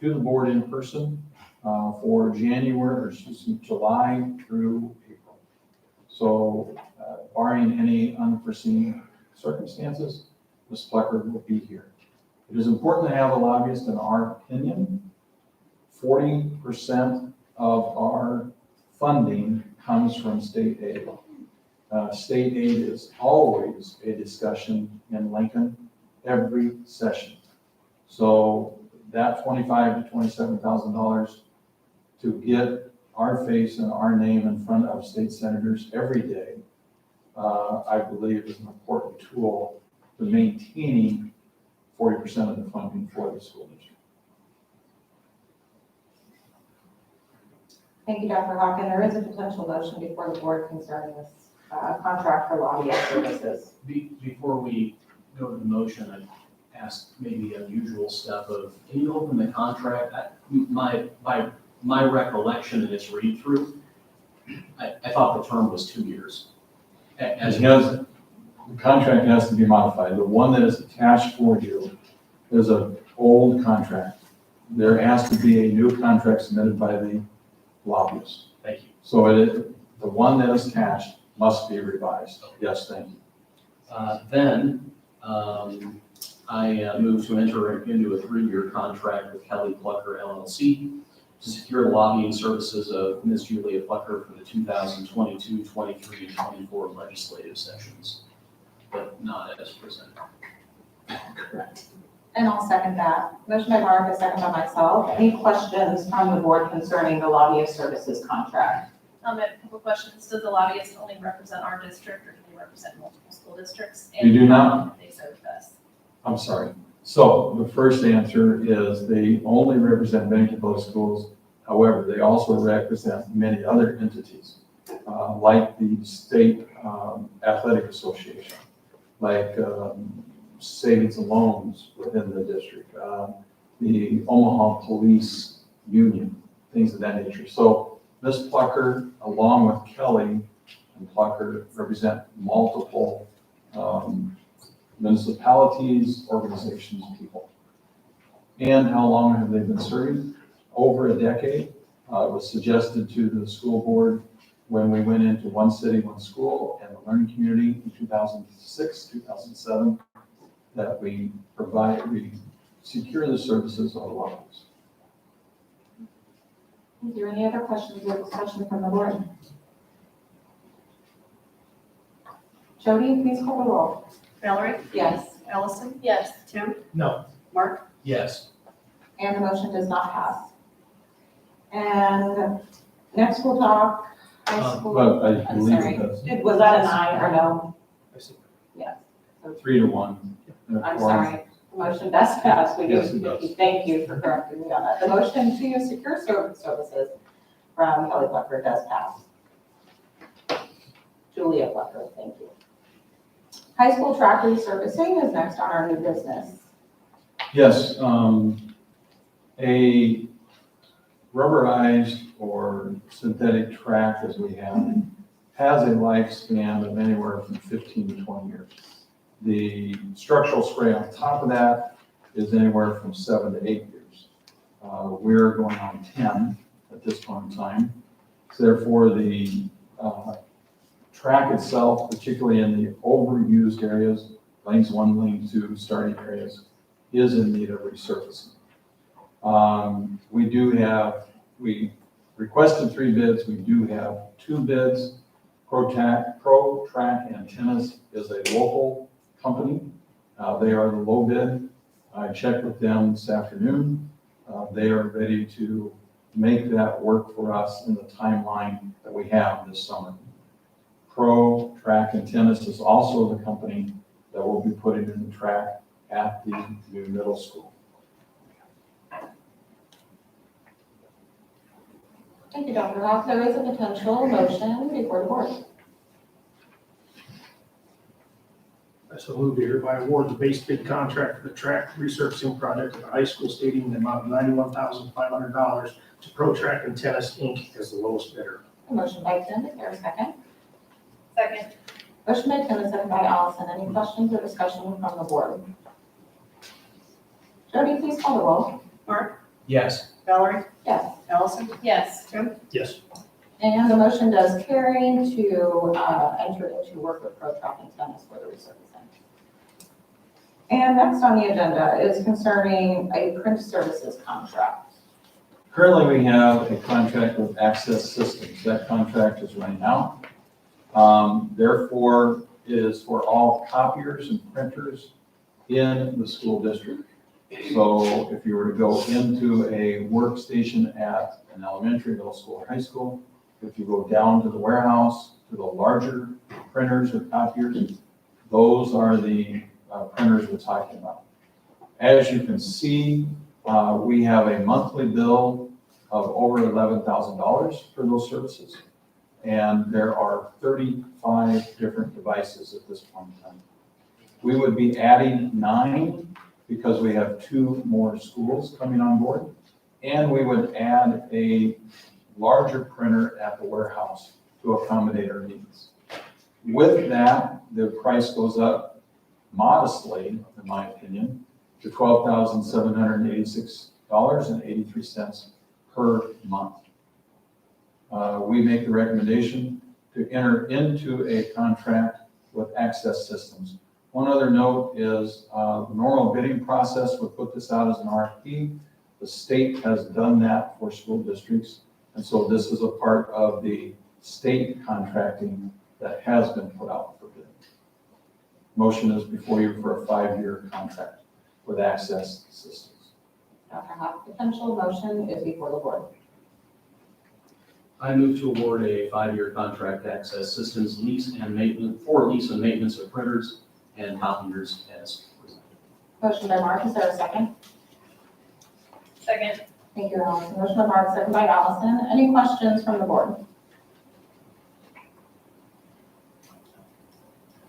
to the board in person for July through April. So barring any unforeseen circumstances, Ms. Plucker will be here. It is important to have a lobbyist, in our opinion. 40% of our funding comes from state aid. State aid is always a discussion in Lincoln every session. So that $25,000 to $27,000 to get our face and our name in front of state senators every day, I believe is an important tool to maintaining 40% of the funding for the school district. Thank you, Dr. Hawken. There is a potential motion before the board concerning this contract for lobbyist services. Before we go to the motion, I'd ask maybe the unusual step of, can you open the contract? My recollection in its read-through, I thought the term was 2 years. The contract has to be modified. The one that is attached for you is an old contract. There has to be a new contract submitted by the lobbyist. Thank you. So the one that is attached must be revised. Yes, thank you. Then I move to enter into a 3-year contract with Kelly Plucker LLC to secure the lobbying services of Ms. Julia Plucker for the 2022, 23, and 24 legislative sessions, but not as presented. Correct. And I'll second that. Motion by Mark, a second by myself. Any questions from the board concerning the lobbyist services contract? I have a couple questions. Does the lobbyist only represent our district, or do they represent multiple school districts? You do not. They serve us. I'm sorry. So the first answer is they only represent Bennington Public Schools. However, they also represent many other entities, like the state athletic association, like savings and loans within the district, the Omaha Police Union, things of that nature. So Ms. Plucker, along with Kelly and Plucker, represent multiple municipalities, organizations, people. And how long have they been serving? Over a decade. It was suggested to the school board when we went into one city, one school, and the learning community in 2006, 2007, that we secure the services of the locals. Is there any other questions or discussion from the board? Jody, please call the roll. Valerie? Yes. Allison? Yes. Tim? No. Mark? Yes. And the motion does not pass. And next we'll talk high school. But I I'm believe sorry. it does. Was that an aye or no? I see. Yes. 3-1. I'm sorry. The motion does pass. We Yes, do, it does. thank you for correcting me on that. The motion to secure services from Kelly Flecker does pass. Julia Flecker, thank you. High school track resurfacing is next on our new business. Yes, a rubberized or synthetic track, as we have, has a lifespan of anywhere from 15 to 20 years. The structural spray on top of that is anywhere from 7 to 8 years. We're going on 10 at this point in time. Therefore, the track itself, particularly in the overused areas, lanes 1, lane 2, starting areas, is in need of resurfacing. We requested 3 bids. We do have 2 bids. Pro Track Antennas is a local company. They are the low bid. I checked with them this afternoon. They are ready to make that work for us in the timeline that we have this summer. Pro Track Antennas is also the company that will be putting in the track at the new middle school. Thank you, Dr. Hawk. There is a potential motion before the board. I so move to hereby award the base bid contract for the track resurfacing project at the high school stadium in the amount of $91,500 to Pro Track and Tennis Inc. as the lowest bidder. A motion by Tim, is there a second? Second. Motion by Tim, second by Allison. Any questions or discussion from the board? Jody, please call the roll. Mark? Yes. Valerie? Yes. Allison? Yes. Tim? Yes. And the motion does carry to enter into work with Pro Track and Tennis for the resurfacing. And next on the agenda is concerning a print services contract. Currently, we have a contract with Access Systems. That contract is running out. Therefore, it is for all copiers and printers in the school district. So if you were to go into a workstation at an elementary, middle school, or high school, if you go down to the warehouse, to the larger printers or copiers, those are the printers we're talking about. As you can see, we have a monthly bill of over $11,000 for those services. And there are 35 different devices at this point in time. We would be adding 9 because we have 2 more schools coming on board. And we would add a larger printer at the warehouse to accommodate our needs. With that, the price goes up modestly, in my opinion, to $12,786.83 per month. We make the recommendation to enter into a contract with Access Systems. One other note is the normal bidding process would put this out as an RFP. The state has done that for school districts. And so this is a part of the state contracting that has been put out for bid. Motion is before you for a 5-year contract with Access Systems. Dr. Hawk, potential motion is before the board. I move to award a 5-year contract to Access Systems lease and maintenance of printers and copiers as presented. Motion by Mark, is there a second? Second. Thank you, Allison. Motion by Mark, second by Allison. Any questions from the board?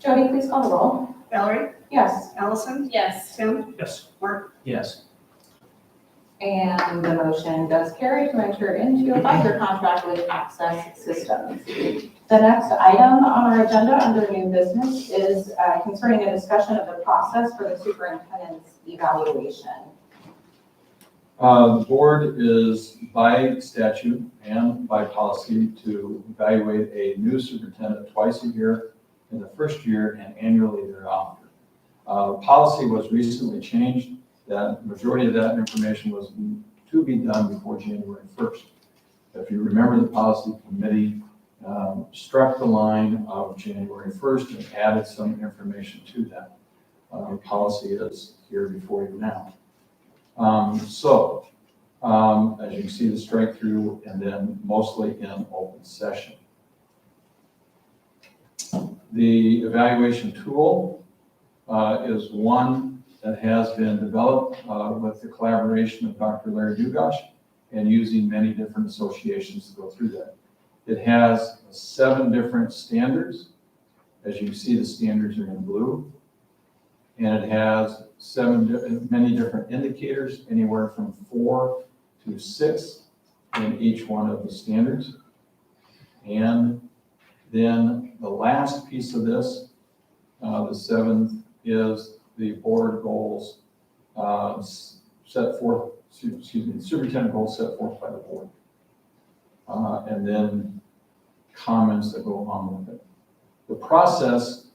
Jody, please call the roll. Valerie? Yes. Allison? Yes. Tim? Yes. Mark? Yes. And the motion does carry to enter into a 5-year contract with Access Systems. The next item on our agenda under new business is concerning a discussion of the process for the superintendent's evaluation. The board is by statute and by policy to evaluate a new superintendent twice a year in the first year and annually thereafter. Policy was recently changed. That majority of that information was to be done before January 1st. If you remember, the policy committee struck the line of January 1st and added some information to that. Policy is here before you now. As you can see, the strike through and then mostly in open session. The evaluation tool is one that has been developed with the collaboration of Dr. Larry Dugash and using many different associations to go through that. It has 7 different standards. As you can see, the standards are in blue. And it has many different indicators, anywhere from 4 to 6 in each one of the standards. And then the last piece of this, the 7th, is the board goals set forth, superintendent goals set forth by the board. And then comments that go along with it. The process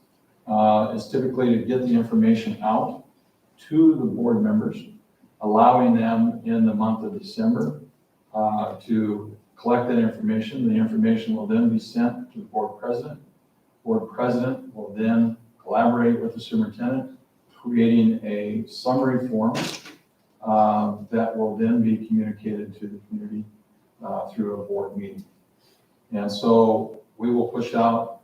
is typically to get the information out to the board members, allowing them in the month of December to collect that information. The information will then be sent to the board president. Board president will then collaborate with the superintendent, creating a summary form that will then be communicated to the community through a board meeting. And so we will push out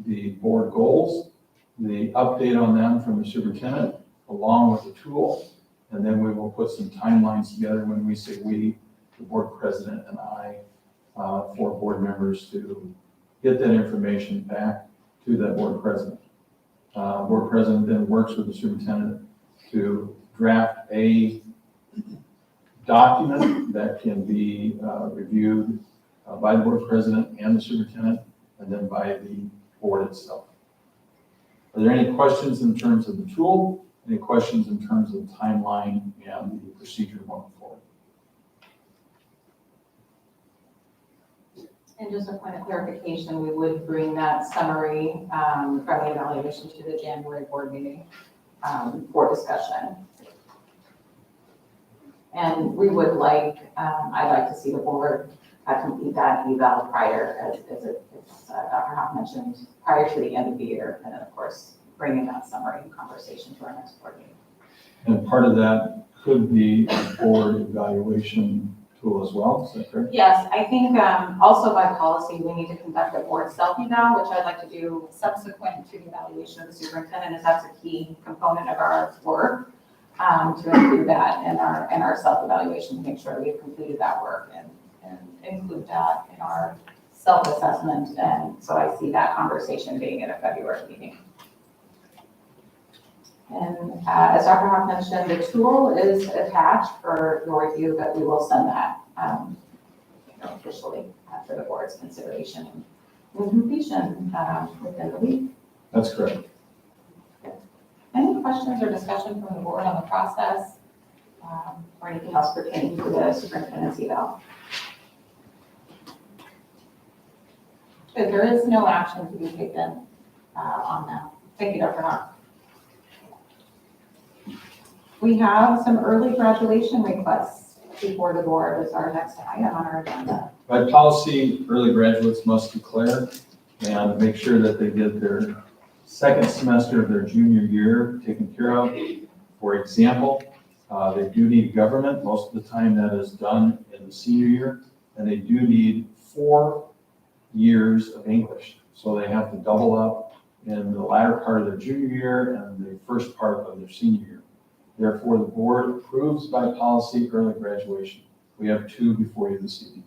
the board goals, the update on them from the superintendent, along with the tool, and then we will put some timelines together when we say we, the board president and I, for board members to get that information back to that board president. Board president then works with the superintendent to draft a document that can be reviewed by the board president and the superintendent, and then by the board itself. Are there any questions in terms of the tool? Any questions in terms of the timeline and the procedure going forward? And just a point of clarification, we would bring that summary from the evaluation to the January board meeting for discussion. And we would like, I'd like to see the board complete that eval prior, as Dr. Hoff mentioned, prior to the end of the year, and then of course, bringing that summary conversation to our next board meeting. And part of that could be a board evaluation tool as well, is that correct? Yes, I think also by policy, we need to conduct a board self-eval, which I'd like to do subsequent to the evaluation of the superintendent, as that's a key component of our work, to include that in our self-evaluation, to make sure we've completed that work and include that in our self-assessment. And so I see that conversation being in a February meeting. And as Dr. Hoff mentioned, the tool is attached for your review, but we will send that officially for the board's consideration and completion within the week. That's correct. Any questions or discussion from the board on the process or anything else pertaining to the superintendent's eval? Good, there is no action to be taken on that. Thank you, Dr. Hoff. We have some early graduation requests before the board as our next item on our agenda. By policy, early graduates must declare and make sure that they get their second semester of their junior year taken care of. For example, they do need government. Most of the time that is done in the senior year, and they do need 4 years of English. So they have to double up in the latter part of their junior year and the first part of their senior year. Therefore, the board approves by policy early graduation. We have 2 before you this evening.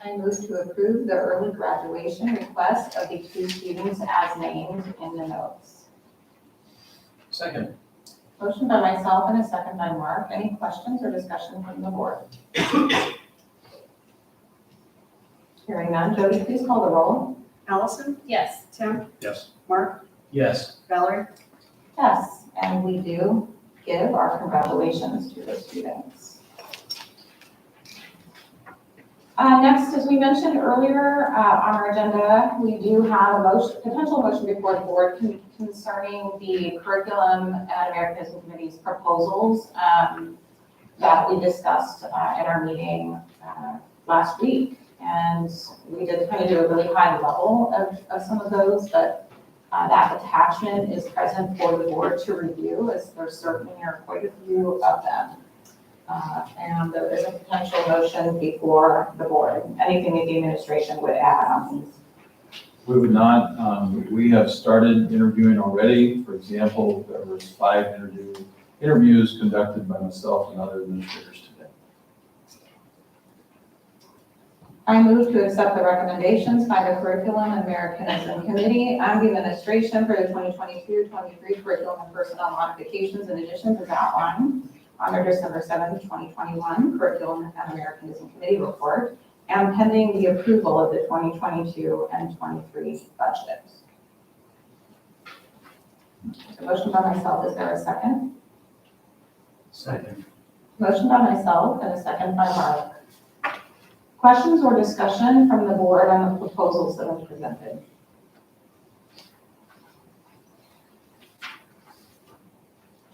I move to approve the early graduation request of the 2 students as named in the notes. Second. Motion by myself and a second by Mark. Any questions or discussion from the board? Hearing none, Jody, please call the roll. Allison? Yes. Tim? Yes. Mark? Yes. Valerie? Yes, and we do give our congratulations to the students. Next, as we mentioned earlier on our agenda, we do have a potential motion before the board concerning the curriculum and Americanism Committee's proposals that we discussed in our meeting last week. And we did kind of do a really high level of some of those, but that attachment is present for the board to review, as there certainly are quite a few of them. And there is a potential motion before the board. Anything that the administration would add on these? We would not. We have started interviewing already. For example, there was 5 interviews conducted by myself and other administrators today. I move to accept the recommendations by the Curriculum and Americanism Committee and the administration for the 2022-23 curriculum and personnel modifications and additions as outlined on their December 7th, 2021 Curriculum and Americanism Committee report, and pending the approval of the 2022 and 23 budgets. So motion by myself, is there a second? Second. Motion by myself and a second by Mark. Questions or discussion from the board on the proposals that are presented?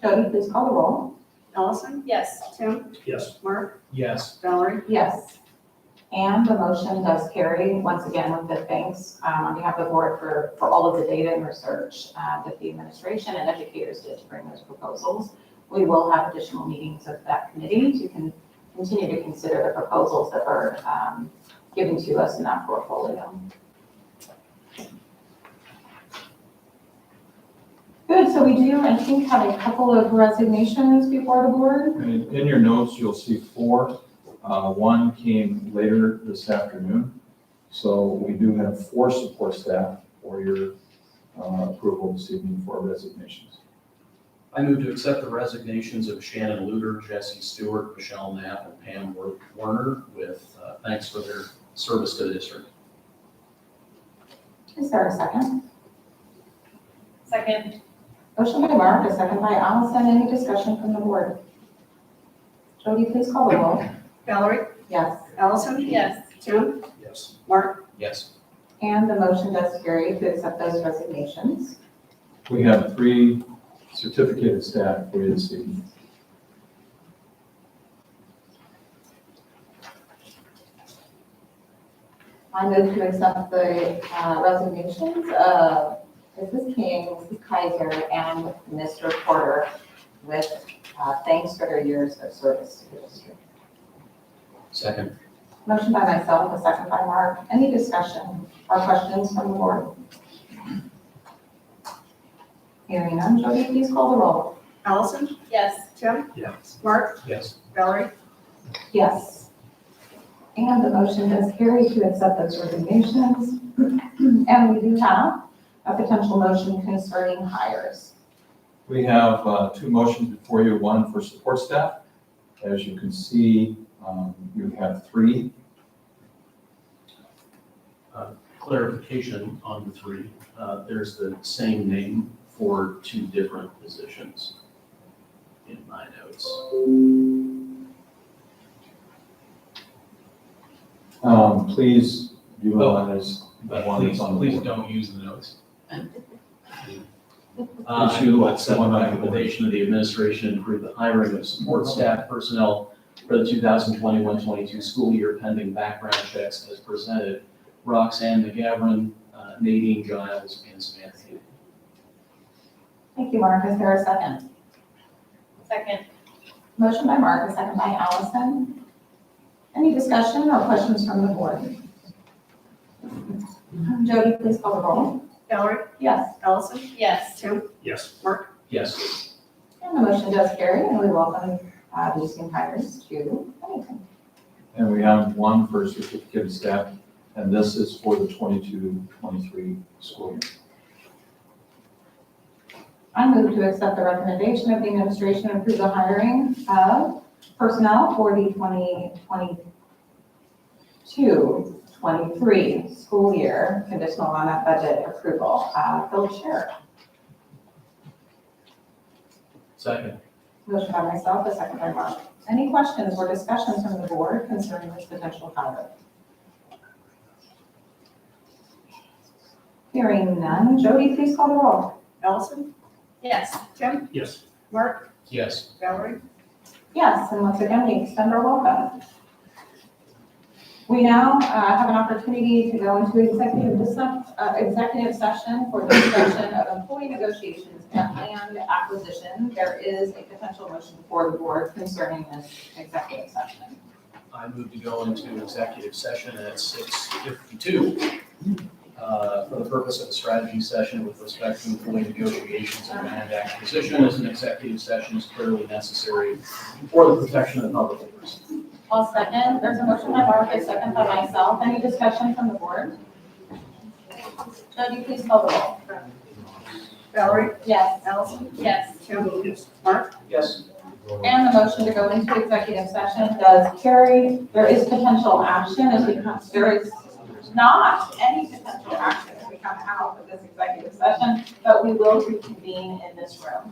Jody, please call the roll. Allison? Yes. Tim? Yes. Mark? Yes. Valerie? Yes. And the motion does carry, once again, with the thanks on behalf of the board for all of the data and research that the administration and educators did to bring those proposals. We will have additional meetings of that committee to continue to consider the proposals that are given to us in that portfolio. Good, so we do, I think, have a couple of resignations before the board. And in your notes, you'll see 4. One came later this afternoon. So we do have 4 support staff for your approval this evening for resignations. I move to accept the resignations of Shannon Luter, Jesse Stewart, Michelle Knapp, and Pam Warner with thanks for their service to the district. Is there a second? Second. Motion by Mark, a second by Allison. Any discussion from the board? Jody, please call the roll. Valerie? Yes. Allison? Yes. Tim? Yes. Mark? Yes. And the motion does carry to accept those resignations. We have 3 certificated staff for you this evening. I move to accept the resignations of Mrs. King, Mrs. Kaiser, and Mr. Porter with thanks for their years of service to the district. Second. Motion by myself, a second by Mark. Any discussion or questions from the board? Hearing none, Jody, please call the roll. Allison? Yes. Tim? Yes. Mark? Yes. Valerie? Yes. And the motion does carry to accept those resignations. And we do have a potential motion concerning hires. We have 2 motions before you, one for support staff. As you can see, you have 3. Clarification on the 3. There's the same name for 2 different positions in my notes. Please utilize the one that's Please, on the please board. don't use the notes. Please I utilize will the accept the one on the board. recommendation of the administration to approve the hiring of support staff personnel for the 2021-22 school year pending background checks as presented. Roxanne McGavran, Nadine Giles, and Samantha Hayden. Thank you, Mark. Is there a second? Second. Motion by Mark, a second by Allison. Any discussion or questions from the board? Jody, please call the roll. Valerie? Yes. Allison? Yes. Tim? Yes. Mark? Yes. And the motion does carry, and we welcome these new hires to Bennington. And we have 1 for certificated staff, and this is for the 22-23 school year. I move to accept the recommendation of the administration and approve the hiring of personnel for the 2022-23 school year, conditional on that budget approval. Phil Chair. Second. Motion by myself, a second by Mark. Any questions or discussions from the board concerning this potential hire? Hearing none. Jody, please call the roll. Allison? Yes. Tim? Yes. Mark? Yes. Valerie? Yes, and once again, we extend our welcome. We now have an opportunity to go into executive session for discussion of employee negotiations and land acquisition. There is a potential motion for the board concerning this executive session. I move to go into executive session at 6:52 for the purpose of a strategy session with respect to employee negotiations and land acquisition, as an executive session is clearly necessary for the protection of public interest. I'll second. There's a motion by Mark, a second by myself. Any discussion from the board? Jody, please call the roll. Valerie? Yes. Allison? Yes. Tim? Yes. Mark? Yes. And the motion to go into executive session does carry. There is potential action as we come, there is not any potential action as we come out of this executive session, but we will reconvene in this room.